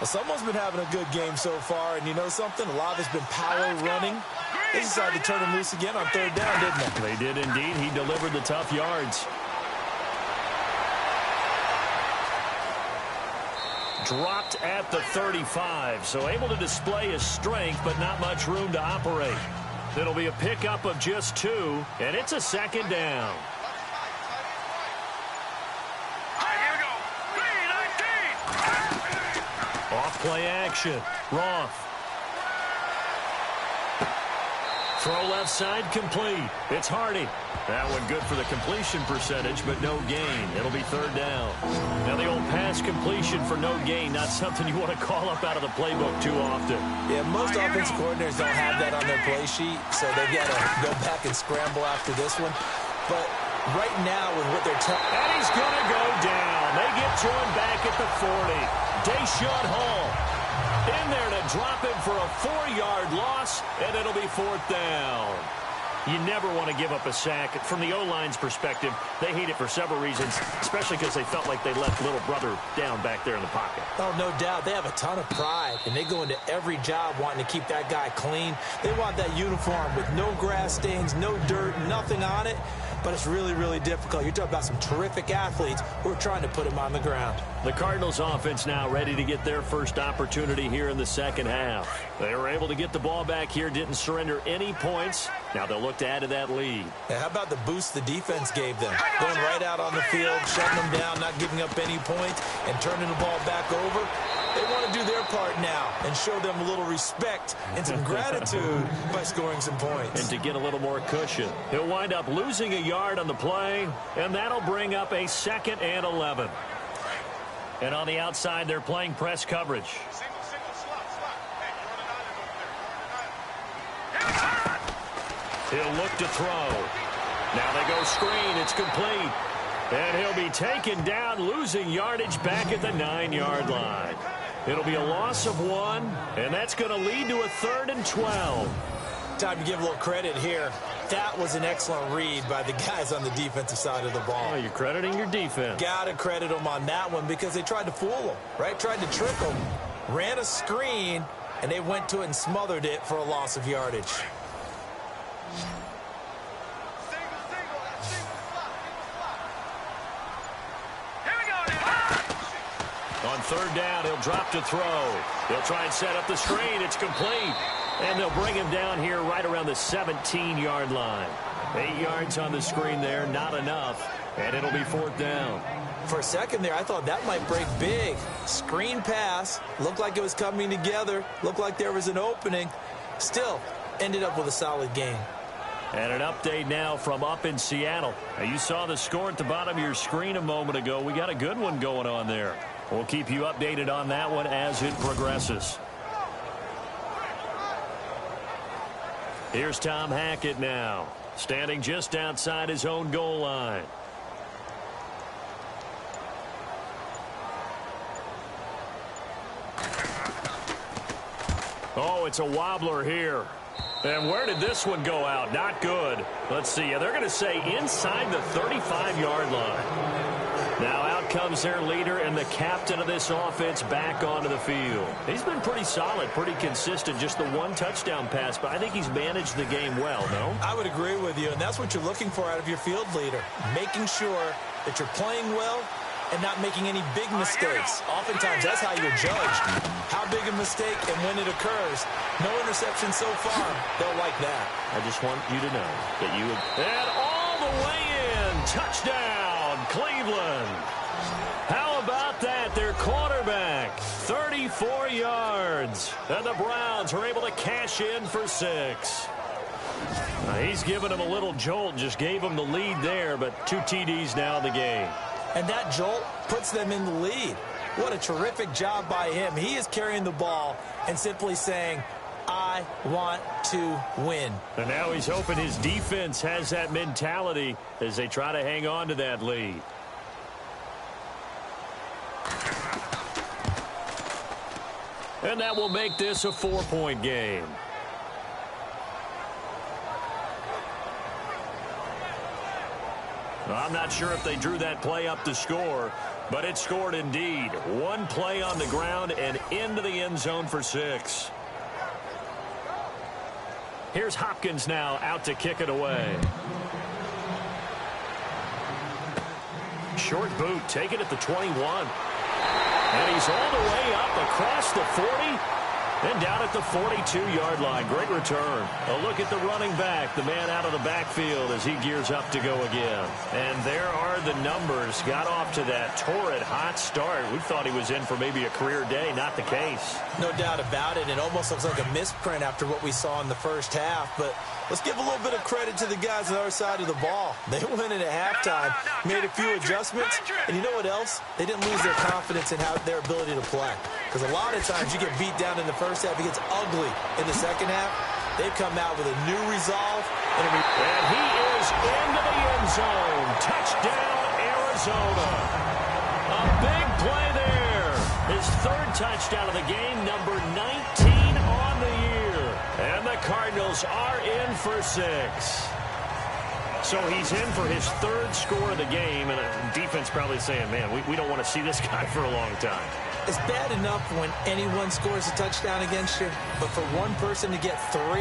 Well, someone's been having a good game so far, and you know something? A lot of it's been power running. They decided to turn him loose again on third down, didn't they? They did indeed. He delivered the tough yards. Dropped at the 35, so able to display his strength, but not much room to operate. It'll be a pickup of just 2, and it's a second down. Off play action. Roth. Throw left side complete. It's Hardy. That one good for the completion percentage, but no gain. It'll be third down. Now the old pass completion for no gain, not something you want to call up out of the playbook too often. Yeah, most offensive coordinators don't have that on their play sheet, so they've got to go back and scramble after this one. But right now with what they're telling... And he's going to go down. They get to him back at the 40. Deshaun Hall in there to drop him for a 4-yard loss, and it'll be fourth down. You never want to give up a sack. From the O-line's perspective, they hate it for several reasons, especially because they felt like they left little brother down back there in the pocket. Oh, no doubt. They have a ton of pride, and they go into every job wanting to keep that guy clean. They want that uniform with no grass stains, no dirt, nothing on it. But it's really, really difficult. You're talking about some terrific athletes who are trying to put him on the ground. The Cardinals offense now ready to get their first opportunity here in the second half. They were able to get the ball back here, didn't surrender any points. Now they'll look to add to that lead. Yeah, how about the boost the defense gave them? Going right out on the field, shutting them down, not giving up any points, and turning the ball back over. They want to do their part now and show them a little respect and some gratitude by scoring some points. And to get a little more cushion. He'll wind up losing a yard on the play, and that'll bring up a 2nd and 11. And on the outside, they're playing press coverage. He'll look to throw. Now they go screen. It's complete. And he'll be taken down, losing yardage back at the 9-yard line. It'll be a loss of 1, and that's going to lead to a 3rd and 12. Time to give a little credit here. That was an excellent read by the guys on the defensive side of the ball. Oh, you're crediting your defense. Got to credit them on that one because they tried to fool them, right? Tried to trick them, ran a screen, and they went to it and smothered it for a loss of yardage. On third down, he'll drop to throw. He'll try and set up the screen. It's complete. And they'll bring him down here right around the 17-yard line. 8 yards on the screen there, not enough. And it'll be 4th down. For a second there, I thought that might break big. Screen pass. Looked like it was coming together. Looked like there was an opening. Still, ended up with a solid game. And an update now from up in Seattle. Now, you saw the score at the bottom of your screen a moment ago. We got a good one going on there. We'll keep you updated on that one as it progresses. Here's Tom Hackett now, standing just outside his own goal line. Oh, it's a wobbler here. And where did this one go out? Not good. Let's see. They're going to say inside the 35-yard line. Now out comes their leader and the captain of this offense back onto the field. He's been pretty solid, pretty consistent. Just the 1 touchdown pass, but I think he's managed the game well, no? I would agree with you, and that's what you're looking for out of your field leader. Making sure that you're playing well and not making any big mistakes. Oftentimes, that's how you're judged. How big a mistake and when it occurs. No interception so far. They'll like that. I just want you to know that you would... And all the way in. Touchdown, Cleveland. How about that? Their quarterback, 34 yards. And the Browns are able to cash in for 6. He's given them a little jolt. Just gave them the lead there, but 2 TDs now in the game. And that jolt puts them in the lead. What a terrific job by him. He is carrying the ball and simply saying, I want to win. And now he's hoping his defense has that mentality as they try to hang on to that lead. And that will make this a 4-point game. I'm not sure if they drew that play up to score, but it scored indeed. One play on the ground and into the end zone for 6. Here's Hopkins now out to kick it away. Short boot, taken at the 21. And he's all the way up across the 40 and down at the 42-yard line. Great return. A look at the running back, the man out of the backfield as he gears up to go again. And there are the numbers. Got off to that torrid hot start. We thought he was in for maybe a career day. Not the case. No doubt about it. It almost looks like a misprint after what we saw in the first half. But let's give a little bit of credit to the guys on the other side of the ball. They went in at halftime, made a few adjustments, and you know what else? They didn't lose their confidence in their ability to play. Because a lot of times you get beat down in the first half, it gets ugly in the second half. They've come out with a new resolve. And he is into the end zone. Touchdown, Arizona. A big play there. His 3rd touchdown of the game, number 19 on the year. And the Cardinals are in for 6. So he's in for his 3rd score of the game, and the defense probably saying, man, we don't want to see this guy for a long time. It's bad enough when anyone scores a touchdown against you, but for one person to get 3,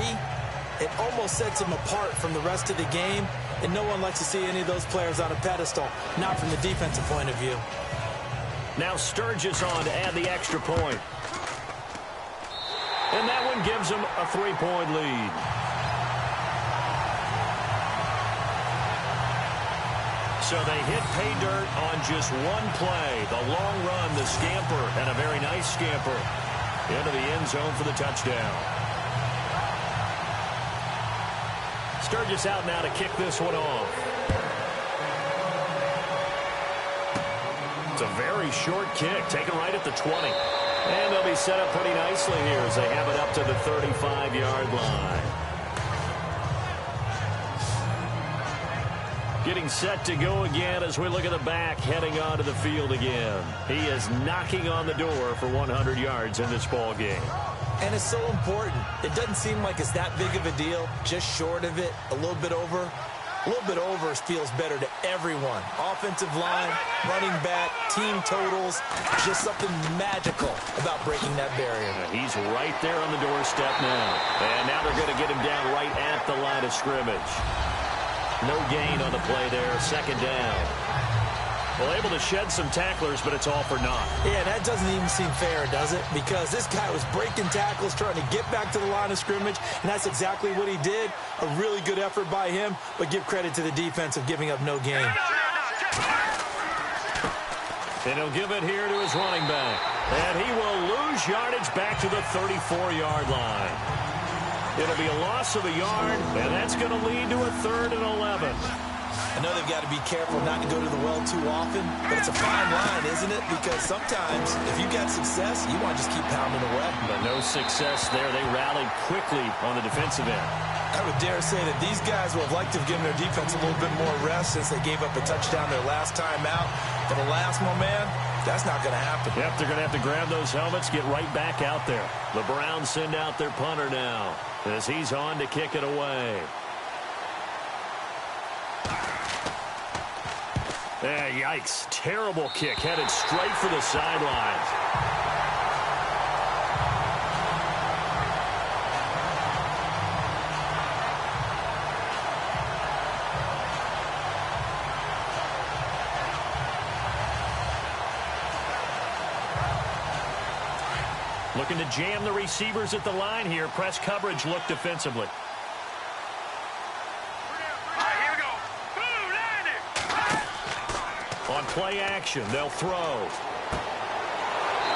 it almost sets him apart from the rest of the game, and no one likes to see any of those players on a pedestal, not from the defensive point of view. Now Sturgis on to add the extra point. And that one gives him a 3-point lead. So they hit pay dirt on just one play. The long run, the scamper, and a very nice scamper into the end zone for the touchdown. Sturgis out now to kick this one off. It's a very short kick, taken right at the 20. And they'll be set up pretty nicely here as they have it up to the 35-yard line. Getting set to go again as we look at the back heading onto the field again. He is knocking on the door for 100 yards in this ball game. And it's so important. It doesn't seem like it's that big of a deal. Just short of it, a little bit over. A little bit over feels better to everyone. Offensive line, running back, team totals, just something magical about breaking that barrier. He's right there on the doorstep now. And now they're going to get him down right at the line of scrimmage. No gain on the play there, 2nd down. Well, able to shed some tacklers, but it's all for naught. Yeah, that doesn't even seem fair, does it? Because this guy was breaking tackles, trying to get back to the line of scrimmage, and that's exactly what he did. A really good effort by him, but give credit to the defense of giving up no gain. And he'll give it here to his running back. And he will lose yardage back to the 34-yard line. It'll be a loss of a yard, and that's going to lead to a 3rd and 11. I know they've got to be careful not to go to the well too often, but it's a fine line, isn't it? Because sometimes, if you've got success, you want to just keep pounding away. But no success there. They rallied quickly on the defensive end. I would dare say that these guys would have liked to have given their defense a little bit more rest since they gave up a touchdown their last time out. For the last one, man, that's not going to happen. Yep, they're going to have to grab those helmets, get right back out there. The Browns send out their punter now as he's on to kick it away. Yikes. Terrible kick. Headed straight for the sidelines. Looking to jam the receivers at the line here. Press coverage look defensively. On play action, they'll throw.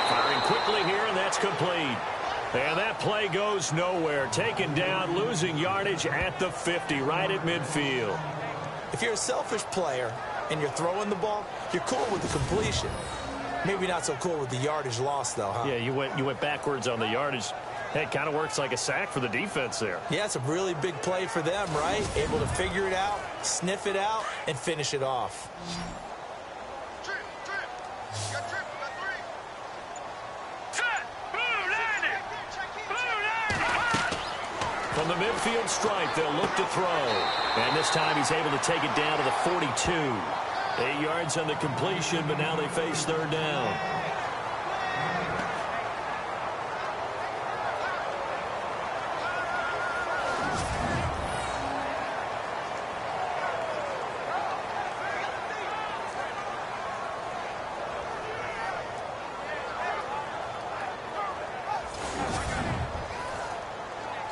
Firing quickly here, and that's complete. And that play goes nowhere. Taken down, losing yardage at the 50, right at midfield. If you're a selfish player and you're throwing the ball, you're cool with the completion. Maybe not so cool with the yardage loss, though, huh? Yeah, you went backwards on the yardage. Hey, it kind of works like a sack for the defense there. Yeah, it's a really big play for them, right? Able to figure it out, sniff it out, and finish it off. From the midfield stripe, they'll look to throw. And this time he's able to take it down to the 42. 8 yards on the completion, but now they face third down.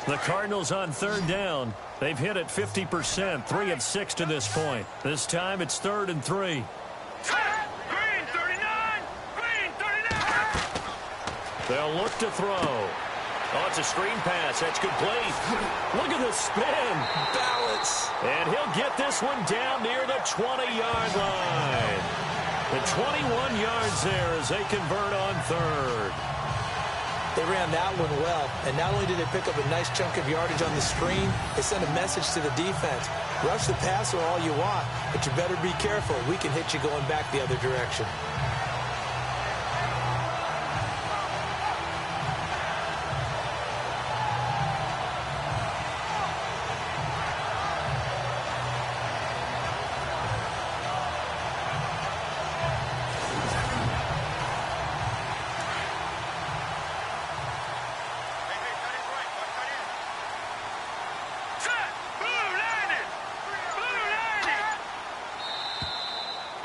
The Cardinals on third down. They've hit it 50%, 3 of 6 to this point. This time it's 3rd and 3. Green 39! Green 39! They'll look to throw. Oh, it's a screen pass. That's complete. Look at the spin. Balance. And he'll get this one down near the 20-yard line. The 21 yards there as they convert on 3rd. They ran that one well, and not only did they pick up a nice chunk of yardage on the screen, they sent a message to the defense. Rush the passer all you want, but you better be careful. We can hit you going back the other direction.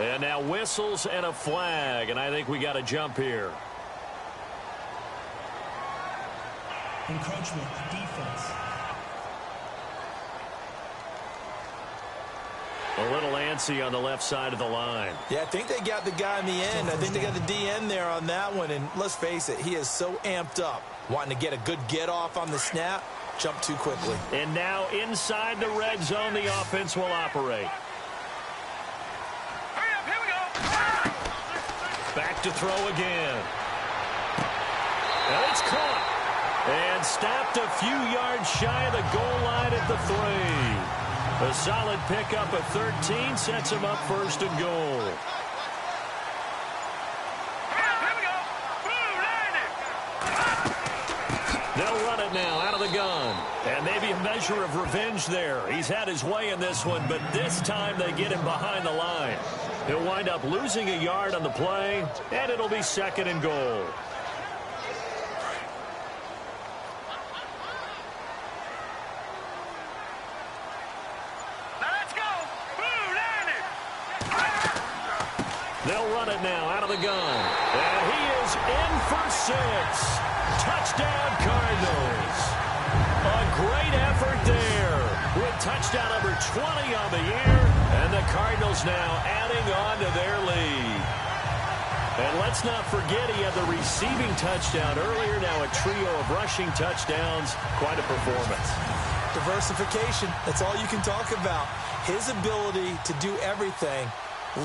And now whistles and a flag, and I think we got a jump here. Encroachment, defense. A little antsy on the left side of the line. Yeah, I think they got the guy in the end. I think they got the DN there on that one, and let's face it, he is so amped up, wanting to get a good get-off on the snap, jump too quickly. And now inside the red zone, the offense will operate. Back to throw again. And it's caught. And stopped a few yards shy of the goal line at the 3. A solid pickup of 13 sets him up 1st and goal. They'll run it now out of the gun. And maybe a measure of revenge there. He's had his way in this one, but this time they get him behind the line. He'll wind up losing a yard on the play, and it'll be 2nd and goal. Let's go! Blue landed! They'll run it now out of the gun. And he is in for 6. Touchdown, Cardinals. A great effort there with touchdown number 20 on the year. And the Cardinals now adding on to their lead. And let's not forget he had the receiving touchdown earlier. Now a trio of rushing touchdowns. Quite a performance. Diversification, that's all you can talk about. His ability to do everything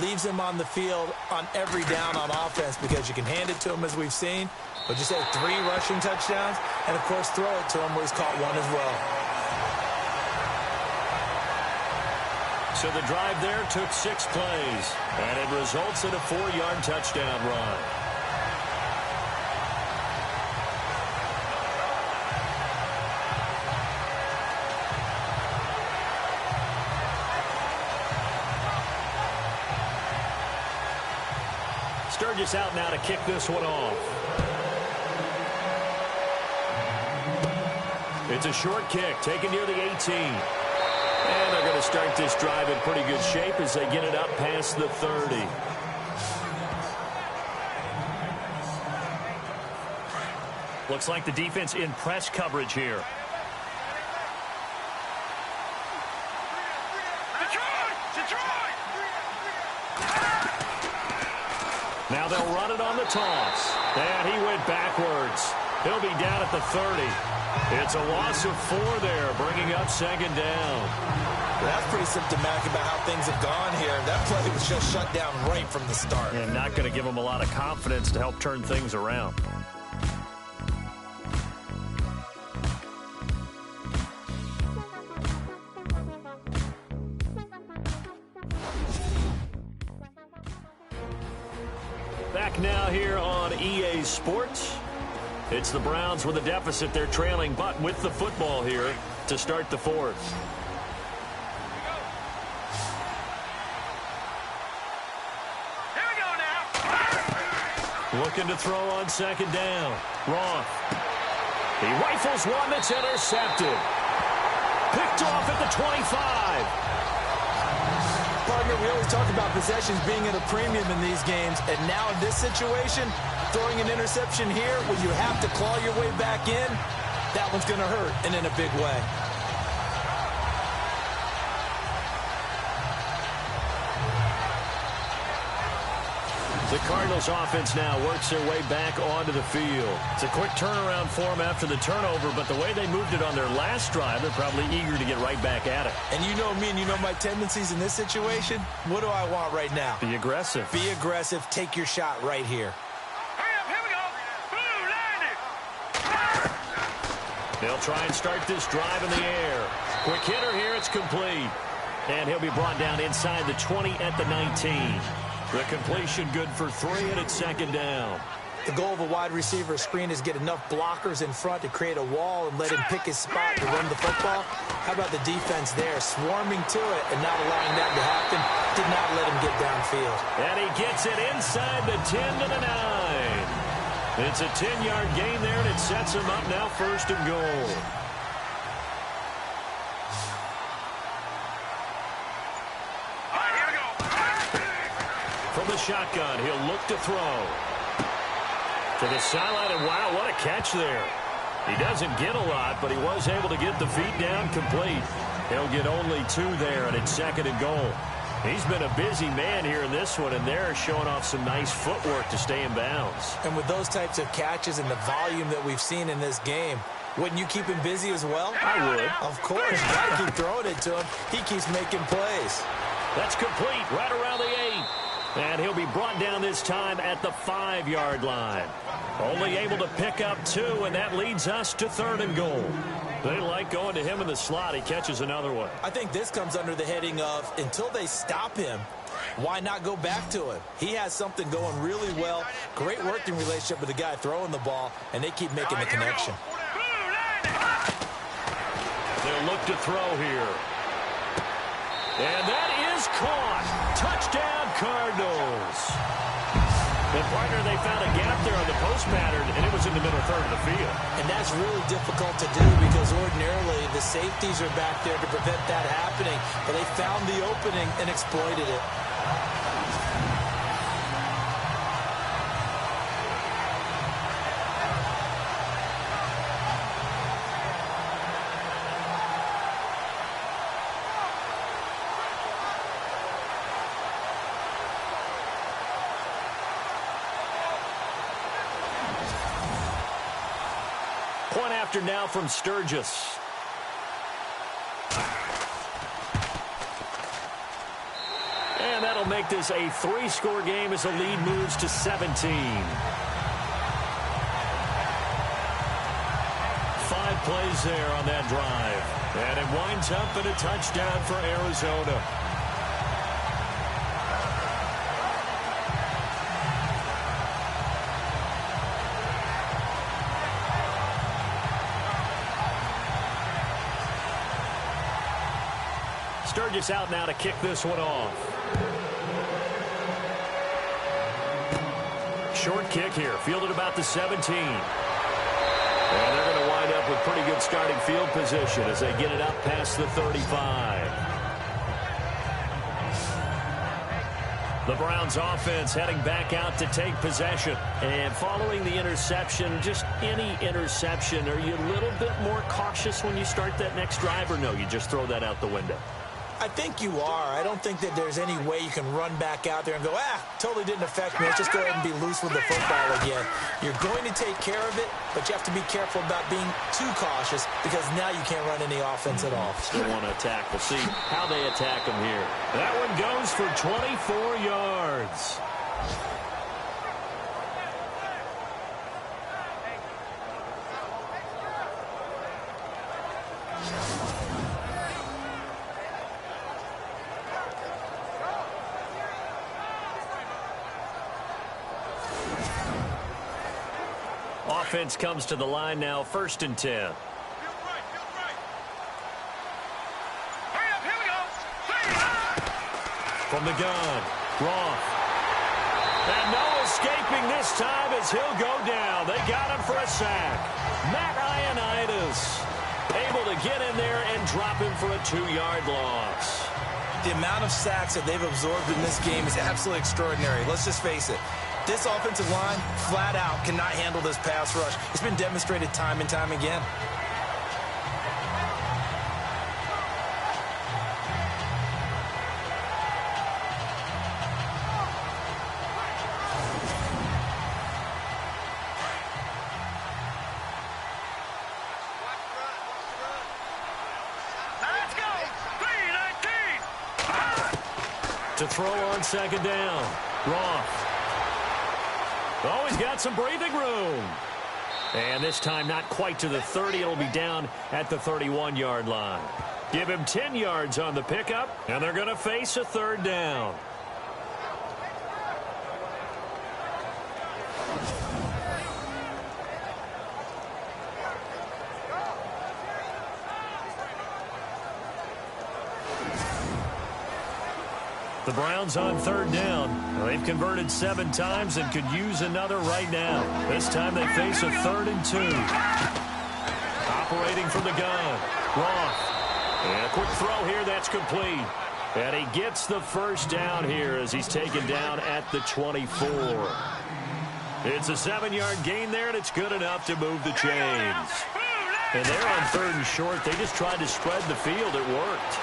leaves him on the field on every down on offense because you can hand it to him as we've seen. But just had 3 rushing touchdowns and, of course, throw it to him where he's caught one as well. So the drive there took 6 plays, and it results in a 4-yard touchdown run. Sturgis out now to kick this one off. It's a short kick, taken near the 18. And they're going to start this drive in pretty good shape as they get it up past the 30. Looks like the defense in press coverage here. Detroit! Now they'll run it on the toss. And he went backwards. He'll be down at the 30. It's a loss of 4 there, bringing up 2nd down. That's pretty symptomatic about how things have gone here. That play was just shut down right from the start. And not going to give them a lot of confidence to help turn things around. Back now here on EA Sports. It's the Browns with a deficit. They're trailing, but with the football here. to start the fourth. Here we go now. Looking to throw on second down. Roth. He rifles one that's intercepted. Picked off at the 25. Partner, we always talk about possessions being at a premium in these games, and now in this situation, throwing an interception here when you have to claw your way back in, that one's going to hurt, and in a big way. The Cardinals offense now works their way back onto the field. It's a quick turnaround for them after the turnover, but the way they moved it on their last drive, they're probably eager to get right back at it. And you know me and you know my tendencies in this situation. What do I want right now? Be aggressive. Be aggressive. Take your shot right here. Hurry up, here we go. Blue, line it. They'll try and start this drive in the air. Quick hitter here, it's complete. And he'll be brought down inside the 20 at the 19. The completion good for 3, and it's second down. The goal of a wide receiver screen is get enough blockers in front to create a wall and let him pick his spot to run the football. How about the defense there, swarming to it and not allowing that to happen? Did not let him get downfield. And he gets it inside the 10 to the 9. It's a 10-yard gain there, and it sets him up now first and goal. From the shotgun, he'll look to throw. To the sideline, and wow, what a catch there. He doesn't get a lot, but he was able to get the feet down complete. He'll get only 2 there, and it's second and goal. He's been a busy man here in this one, and they're showing off some nice footwork to stay in bounds. And with those types of catches and the volume that we've seen in this game, wouldn't you keep him busy as well? I would. Of course. You got to keep throwing it to him. He keeps making plays. That's complete right around the 8. And he'll be brought down this time at the 5-yard line. Only able to pick up 2, and that leads us to third and goal. They like going to him in the slot. He catches another one. I think this comes under the heading of until they stop him, why not go back to him? He has something going really well. Great working relationship with the guy throwing the ball, and they keep making the connection. They'll look to throw here. And that is caught. Touchdown, Cardinals. And partner, they found a gap there on the post pattern, and it was in the middle third of the field. And that's really difficult to do because ordinarily the safeties are back there to prevent that happening. But they found the opening and exploited it. Point after now from Sturgis. And that'll make this a 3-score game as the lead moves to 17. 5 plays there on that drive. And it winds up in a touchdown for Arizona. Sturgis out now to kick this one off. Short kick here, fielded about the 17. And they're going to wind up with pretty good starting field position as they get it up past the 35. The Browns offense heading back out to take possession. And following the interception, just any interception, are you a little bit more cautious when you start that next drive, or no, you just throw that out the window? I think you are. I don't think that there's any way you can run back out there and go, totally didn't affect me. Let's just go ahead and be loose with the football again. You're going to take care of it, but you have to be careful about being too cautious because now you can't run any offense at all. Still want to attack. We'll see how they attack them here. That one goes for 24 yards. Offense comes to the line now, 1st and 10. from the gun. Roth. And no escaping this time as he'll go down. They got him for a sack. Matt Ioannidis able to get in there and drop him for a 2-yard loss. The amount of sacks that they've absorbed in this game is absolutely extraordinary. Let's just face it. This offensive line, flat out, cannot handle this pass rush. It's been demonstrated time and time again. To throw on second down. Roth. Oh, he's got some breathing room. And this time not quite to the 30. It'll be down at the 31-yard line. Give him 10 yards on the pickup, and they're going to face a 3rd down. The Browns on 3rd down. They've converted 7 times and could use another right now. This time they face a 3rd and 2. Operating from the gun. Roth. And a quick throw here that's complete. And he gets the 1st down here as he's taken down at the 24. It's a 7-yard gain there, and it's good enough to move the chains. And they're on 3rd and short. They just tried to spread the field. It worked.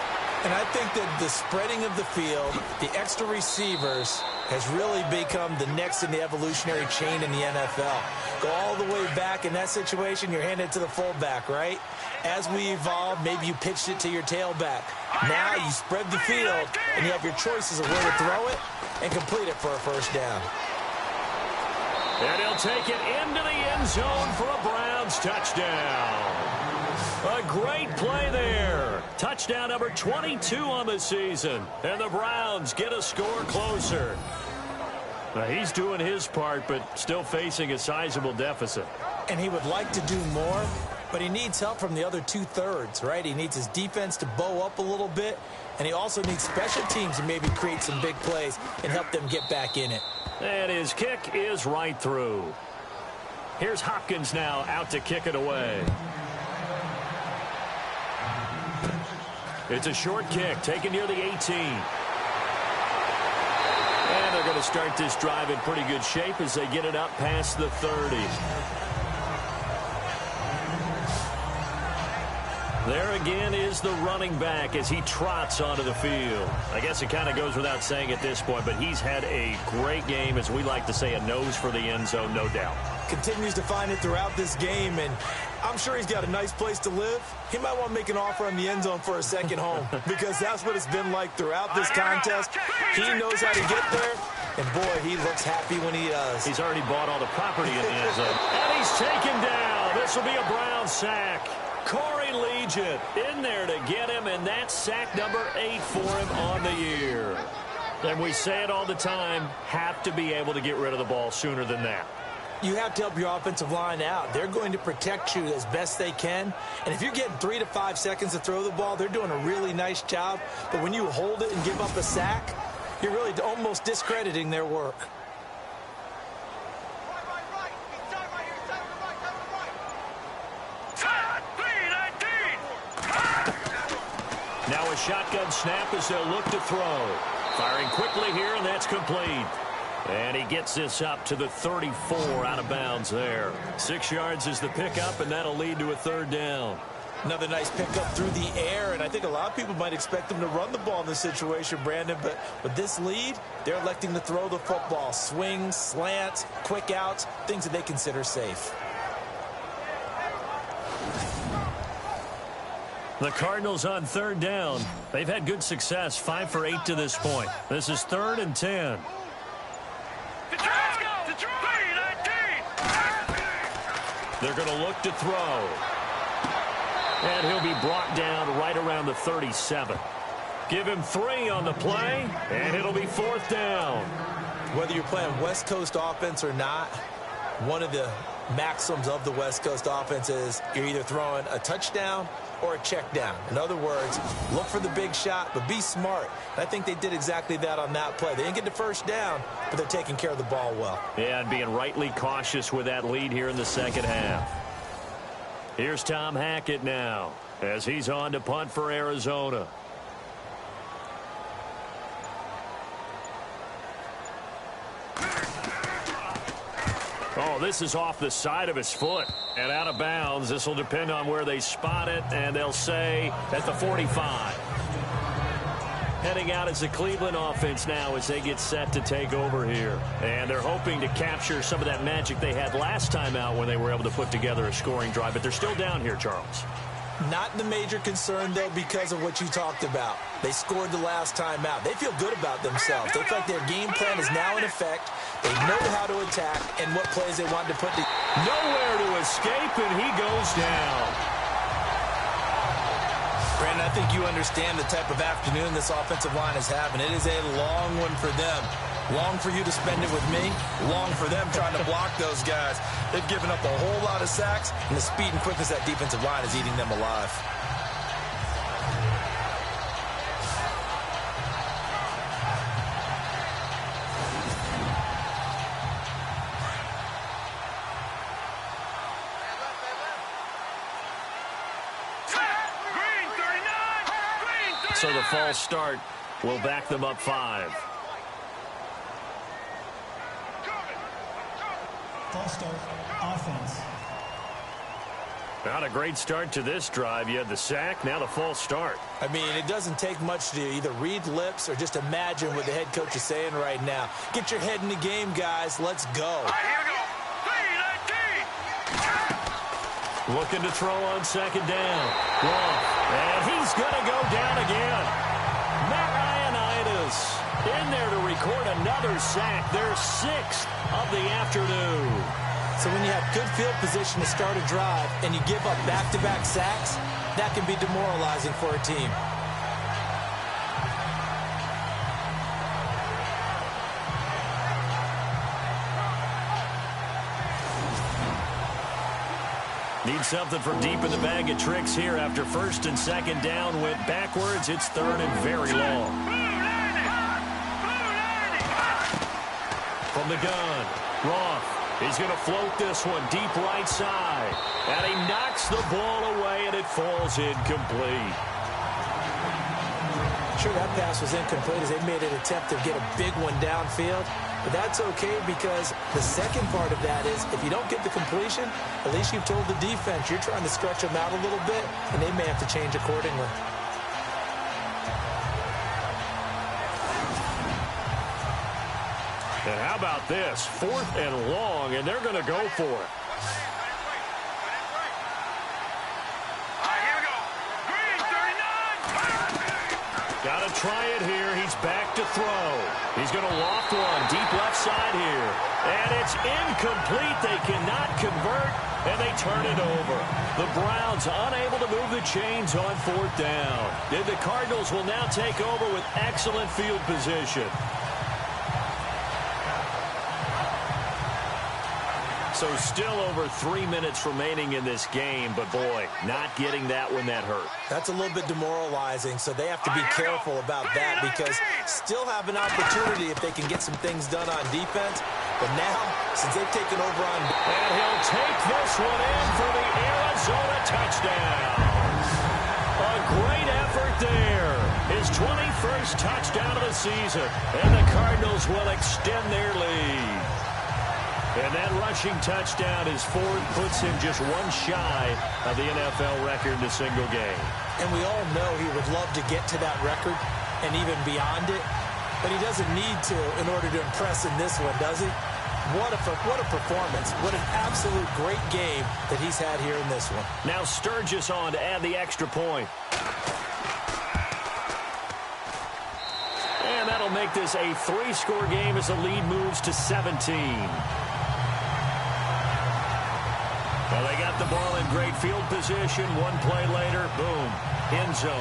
And I think that the spreading of the field, the extra receivers, has really become the next in the evolutionary chain in the NFL. Go all the way back in that situation, you're handed it to the fullback, right? As we evolve, maybe you pitched it to your tailback. Now you spread the field, and you have your choices of where to throw it and complete it for a 1st down. And he'll take it into the end zone for a Browns touchdown. A great play there. Touchdown number 22 on the season. And the Browns get a score closer. Now, he's doing his part, but still facing a sizable deficit. And he would like to do more, but he needs help from the other 2/3, right? He needs his defense to bow up a little bit, and he also needs special teams to maybe create some big plays and help them get back in it. And his kick is right through. Here's Hopkins now out to kick it away. It's a short kick taken near the 18. And they're going to start this drive in pretty good shape as they get it up past the 30. There again is the running back as he trots onto the field. I guess it kind of goes without saying at this point, but he's had a great game, as we like to say, a nose for the end zone, no doubt. Continues to find it throughout this game, and I'm sure he's got a nice place to live. He might want to make an offer on the end zone for a second home because that's what it's been like throughout this contest. He knows how to get there, and boy, he looks happy when he does. He's already bought all the property in the end zone. And he's taken down. This will be a Brown sack. Corey Legent in there to get him, and that's sack number 8 for him on the year. And we say it all the time, have to be able to get rid of the ball sooner than that. You have to help your offensive line out. They're going to protect you as best they can. And if you're getting 3 to 5 seconds to throw the ball, they're doing a really nice job. But when you hold it and give up a sack, you're really almost discrediting their work. Now a shotgun snap as they'll look to throw. Firing quickly here, and that's complete. And he gets this up to the 34 out of bounds there. 6 yards is the pickup, and that'll lead to a 3rd down. Another nice pickup through the air, and I think a lot of people might expect them to run the ball in this situation, Brandon, but with this lead, they're electing to throw the football. Swings, slants, quick outs, things that they consider safe. The Cardinals on 3rd down. They've had good success, 5 for 8 to this point. This is 3rd and 10. They're going to look to throw. And he'll be brought down right around the 37. Give him 3 on the play, and it'll be 4th down. Whether you're playing West Coast offense or not, one of the maxims of the West Coast offense is you're either throwing a touchdown or a check down. In other words, look for the big shot, but be smart. And I think they did exactly that on that play. They didn't get the first down, but they're taking care of the ball well. Yeah, and being rightly cautious with that lead here in the second half. Here's Tom Hackett now as he's on to punt for Arizona. Oh, this is off the side of his foot and out of bounds. This will depend on where they spot it, and they'll say at the 45. Heading out as the Cleveland offense now as they get set to take over here. And they're hoping to capture some of that magic they had last time out when they were able to put together a scoring drive. But they're still down here, Charles. Not the major concern, though, because of what you talked about. They scored the last time out. They feel good about themselves. They feel like their game plan is now in effect. They know how to attack and what plays they want to put together. Nowhere to escape, and he goes down. Brandon, I think you understand the type of afternoon this offensive line is having. It is a long one for them. Long for you to spend it with me. Long for them trying to block those guys. They've given up a whole lot of sacks, and the speed and quickness of that defensive line is eating them alive. So the false start will back them up 5. False start, offense. Not a great start to this drive. You had the sack, now the false start. I mean, it doesn't take much to either read lips or just imagine what the head coach is saying right now. Get your head in the game, guys. Let's go. All right, here we go. 3-19. Looking to throw on second down. And he's going to go down again. Matt Ioannidis in there to record another sack. Their 6th of the afternoon. So when you have good field position to start a drive and you give up back-to-back sacks, that can be demoralizing for a team. Need something from deep in the bag of tricks here after first and second down went backwards. It's third and very long. From the gun, Roth. He's going to float this one deep right side. And he knocks the ball away, and it falls incomplete. Sure, that pass was incomplete as they made an attempt to get a big one downfield. But that's okay because the second part of that is if you don't get the completion, at least you've told the defense you're trying to stretch them out a little bit, and they may have to change accordingly. And how about this? 4th and long, and they're going to go for it. Got to try it here. He's back to throw. He's going to loft one deep left side here. And it's incomplete. They cannot convert, and they turn it over. The Browns unable to move the chains on 4th down. And the Cardinals will now take over with excellent field position. So still over 3 minutes remaining in this game, but boy, not getting that when that hurt. That's a little bit demoralizing, so they have to be careful about that because still have an opportunity if they can get some things done on defense. But now, since they've taken over on... And he'll take this one in for the Arizona touchdown. A great effort there. His 21st touchdown of the season. And the Cardinals will extend their lead. And that rushing touchdown, his 4th, puts him just one shy of the NFL record in a single game. And we all know he would love to get to that record and even beyond it, but he doesn't need to in order to impress in this one, does he? What a performance. What an absolute great game that he's had here in this one. Now Sturgis on to add the extra point. And that'll make this a 3-score game as the lead moves to 17. Well, they got the ball in great field position. One play later, boom, end zone.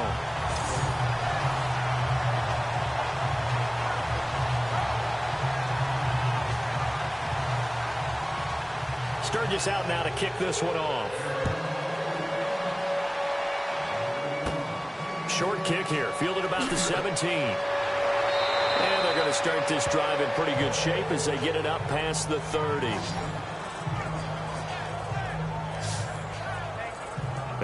Sturgis out now to kick this one off. short kick here, fielded about the 17. And they're going to start this drive in pretty good shape as they get it up past the 30.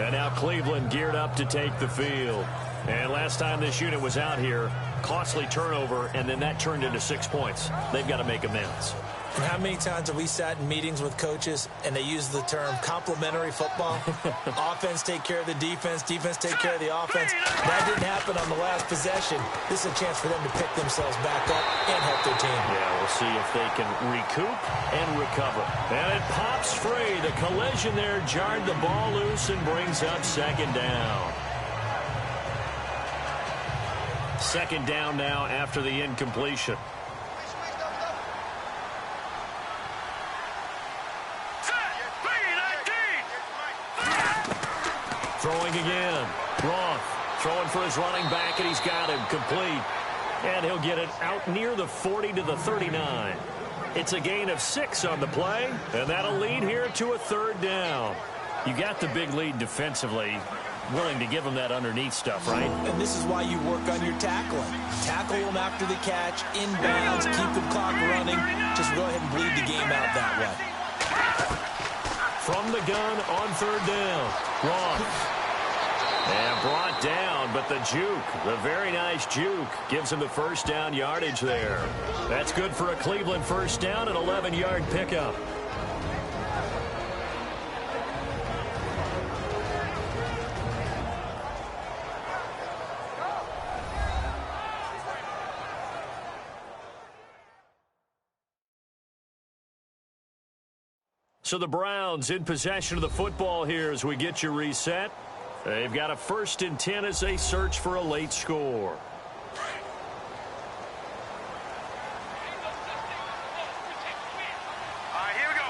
And now Cleveland geared up to take the field. And last time this unit was out here, costly turnover, and then that turned into 6 points. They've got to make amends. And how many times have we sat in meetings with coaches and they use the term complementary football? Offense take care of the defense, defense take care of the offense. That didn't happen on the last possession. This is a chance for them to pick themselves back up and help their team. Yeah, we'll see if they can recoup and recover. And it pops free. The collision there jarred the ball loose and brings up second down. Second down now after the incompletion. Throwing again. Roth throwing for his running back, and he's got him complete. And he'll get it out near the 40 to the 39. It's a gain of 6 on the play, and that'll lead here to a third down. You got the big lead defensively. Willing to give them that underneath stuff, right? And this is why you work on your tackling. Tackle them after the catch, inbounds, keep the clock running. Just go ahead and bleed the game out that way. From the gun on third down. Roth. And brought down, but the juke, the very nice juke, gives him the first down yardage there. That's good for a Cleveland first down, an 11-yard pickup. So the Browns in possession of the football here as we get you reset. They've got a 1st and 10 as they search for a late score. Here we go.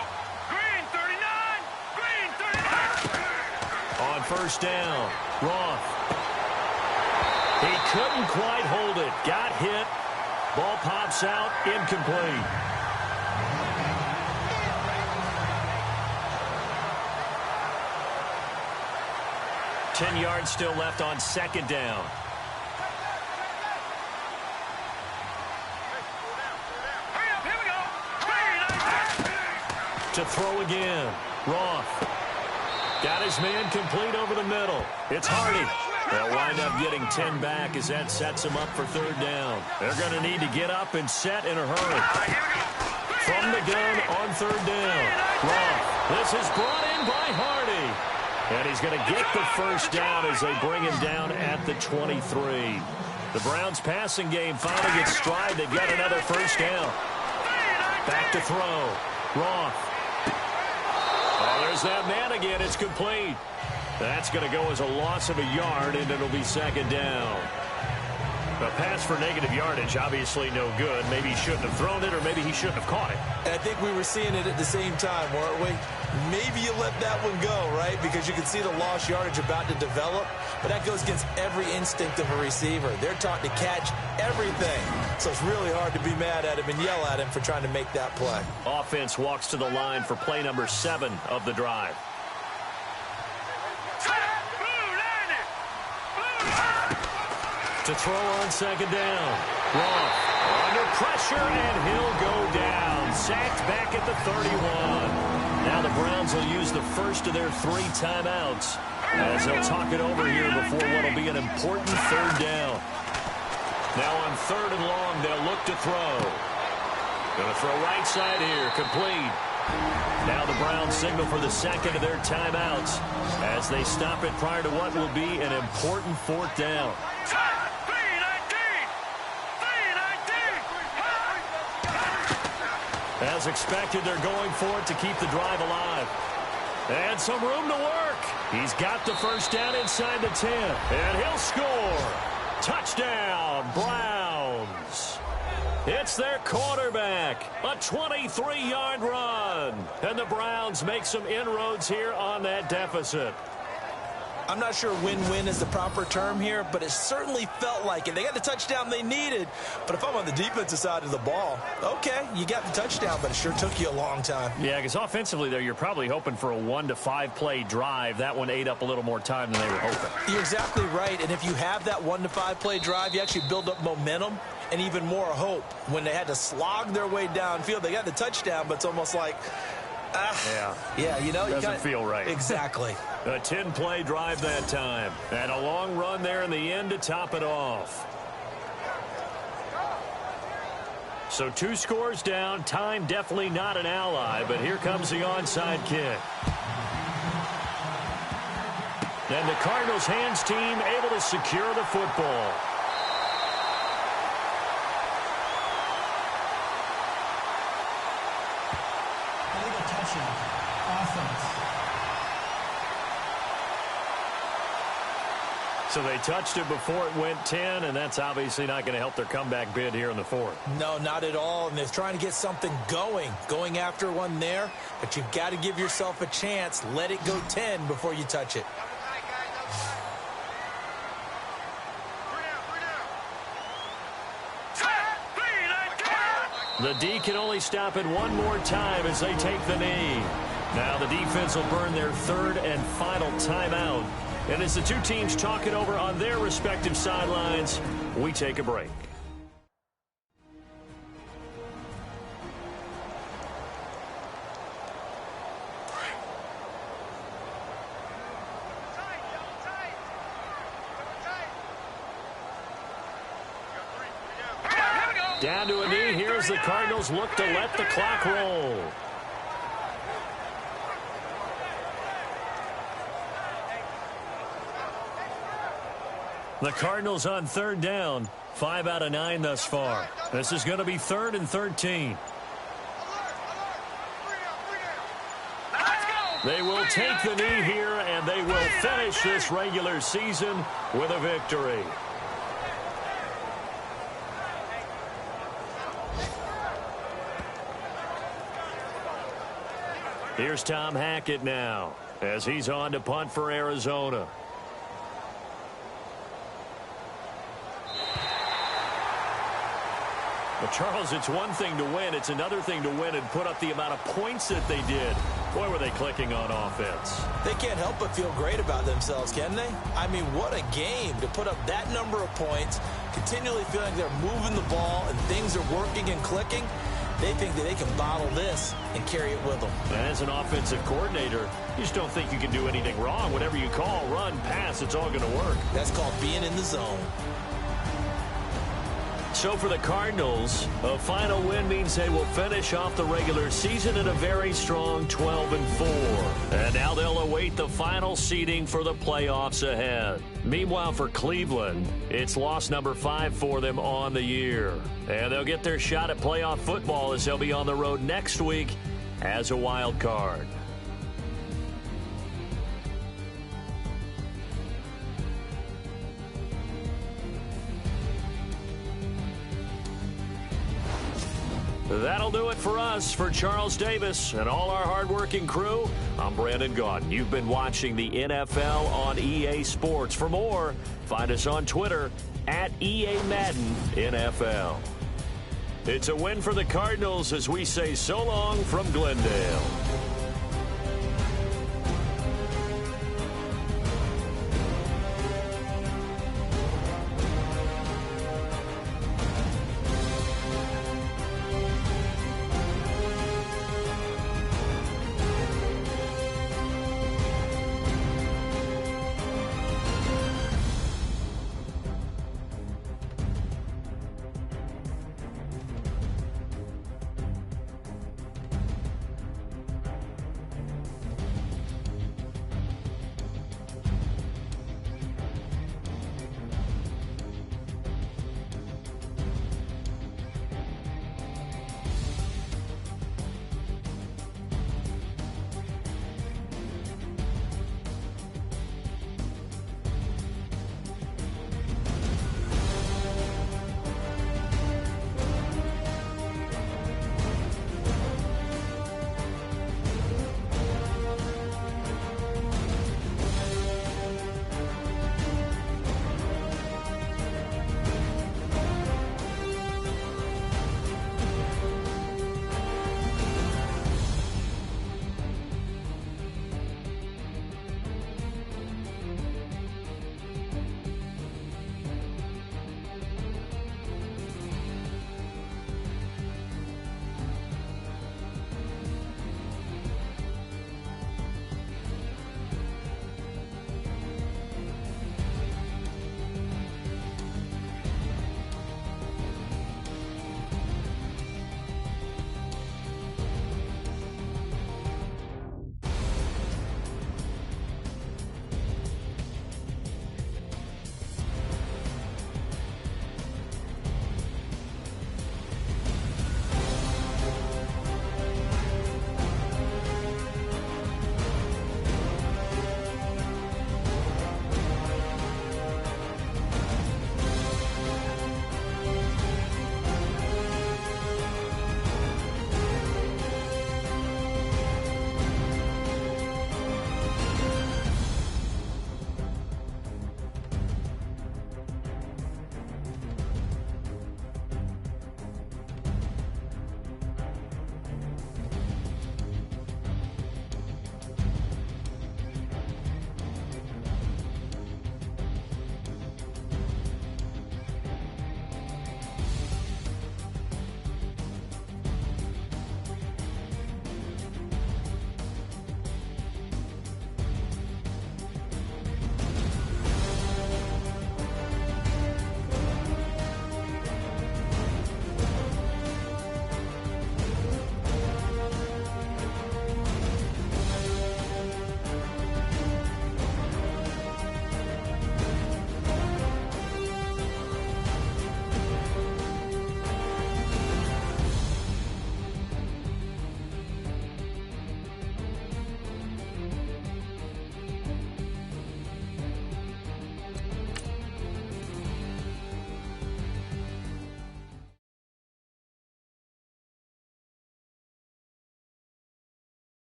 Green 39. Green 39. On first down, Roth. He couldn't quite hold it. Got hit. Ball pops out. Incomplete. Ten yards still left on second down. Here we go. To throw again. Roth. Got his man complete over the middle. It's Hardy. They'll wind up getting 10 back as that sets them up for third down. They're going to need to get up and set in a hurry. From the gun on third down. Roth. This is brought in by Hardy. And he's going to get the first down as they bring him down at the 23. The Browns passing game finally gets stride. They've got another first down. Back to throw. Roth. Oh, there's that man again. It's complete. That's going to go as a loss of a yard, and it'll be second down. A pass for negative yardage, obviously no good. Maybe he shouldn't have thrown it, or maybe he shouldn't have caught it. And I think we were seeing it at the same time, weren't we? Maybe you let that one go, right? Because you can see the lost yardage about to develop. But that goes against every instinct of a receiver. They're taught to catch everything. So it's really hard to be mad at him and yell at him for trying to make that play. Offense walks to the line for play number 7 of the drive. To throw on second down. Roth under pressure, and he'll go down. Sacked back at the 31. Now the Browns will use the first of their 3 timeouts as they'll talk it over here before what will be an important third down. Now on third and long, they'll look to throw. Going to throw right side here, complete. Now the Browns signal for the second of their timeouts as they stop it prior to what will be an important fourth down. As expected, they're going for it to keep the drive alive. And some room to work. He's got the first down inside the 10. And he'll score. Touchdown, Browns. It's their quarterback. A 23-yard run. And the Browns make some inroads here on that deficit. I'm not sure win-win is the proper term here, but it certainly felt like it. They got the touchdown they needed, but if I'm on the defensive side of the ball, okay, you got the touchdown, but it sure took you a long time. Yeah, because offensively, there, you're probably hoping for a 1 to 5 play drive. That one ate up a little more time than they were hoping. You're exactly right, and if you have that 1 to 5 play drive, you actually build up momentum and even more hope. When they had to slog their way downfield, they got the touchdown, but it's almost like, yeah, you know, doesn't feel right. Exactly. A 10-play drive that time. And a long run there in the end to top it off. So 2 scores down. Time definitely not an ally, but here comes the onside kick. And the Cardinals hands team able to secure the football. Illegal touching. Offense. So they touched it before it went 10, and that's obviously not going to help their comeback bid here in the 4th. No, not at all, and they're trying to get something going after one there, but you've got to give yourself a chance. Let it go 10 before you touch it. The D can only stop it one more time as they take the knee. Now the defense will burn their 3rd and final timeout. And as the 2 teams talk it over on their respective sidelines, we take a break. Down to a knee. Here's the Cardinals look to let the clock roll. The Cardinals on 3rd down. 5 out of 9 thus far. This is going to be 3rd and 13. They will take the knee here, and they will finish this regular season with a victory. Here's Tom Hackett now as he's on to punt for Arizona. But, Charles, it's one thing to win. It's another thing to win and put up the amount of points that they did. Boy, were they clicking on offense. They can't help but feel great about themselves, can they? I mean, what a game to put up that number of points, continually feeling they're moving the ball and things are working and clicking. They think that they can bottle this and carry it with them. As an offensive coordinator, you just don't think you can do anything wrong. Whatever you call, run, pass, it's all going to work. That's called being in the zone. So for the Cardinals, a final win means they will finish off the regular season at a very strong 12-4. And now they'll await the final seeding for the playoffs ahead. Meanwhile, for Cleveland, it's loss number 5 for them on the year. And they'll get their shot at playoff football as they'll be on the road next week as a wild card. That'll do it for us. For Charles Davis and all our hardworking crew, I'm Brandon Gaudin. You've been watching the NFL on EA Sports. For more, find us on Twitter at EA Madden NFL. It's a win for the Cardinals as we say so long from Glendale.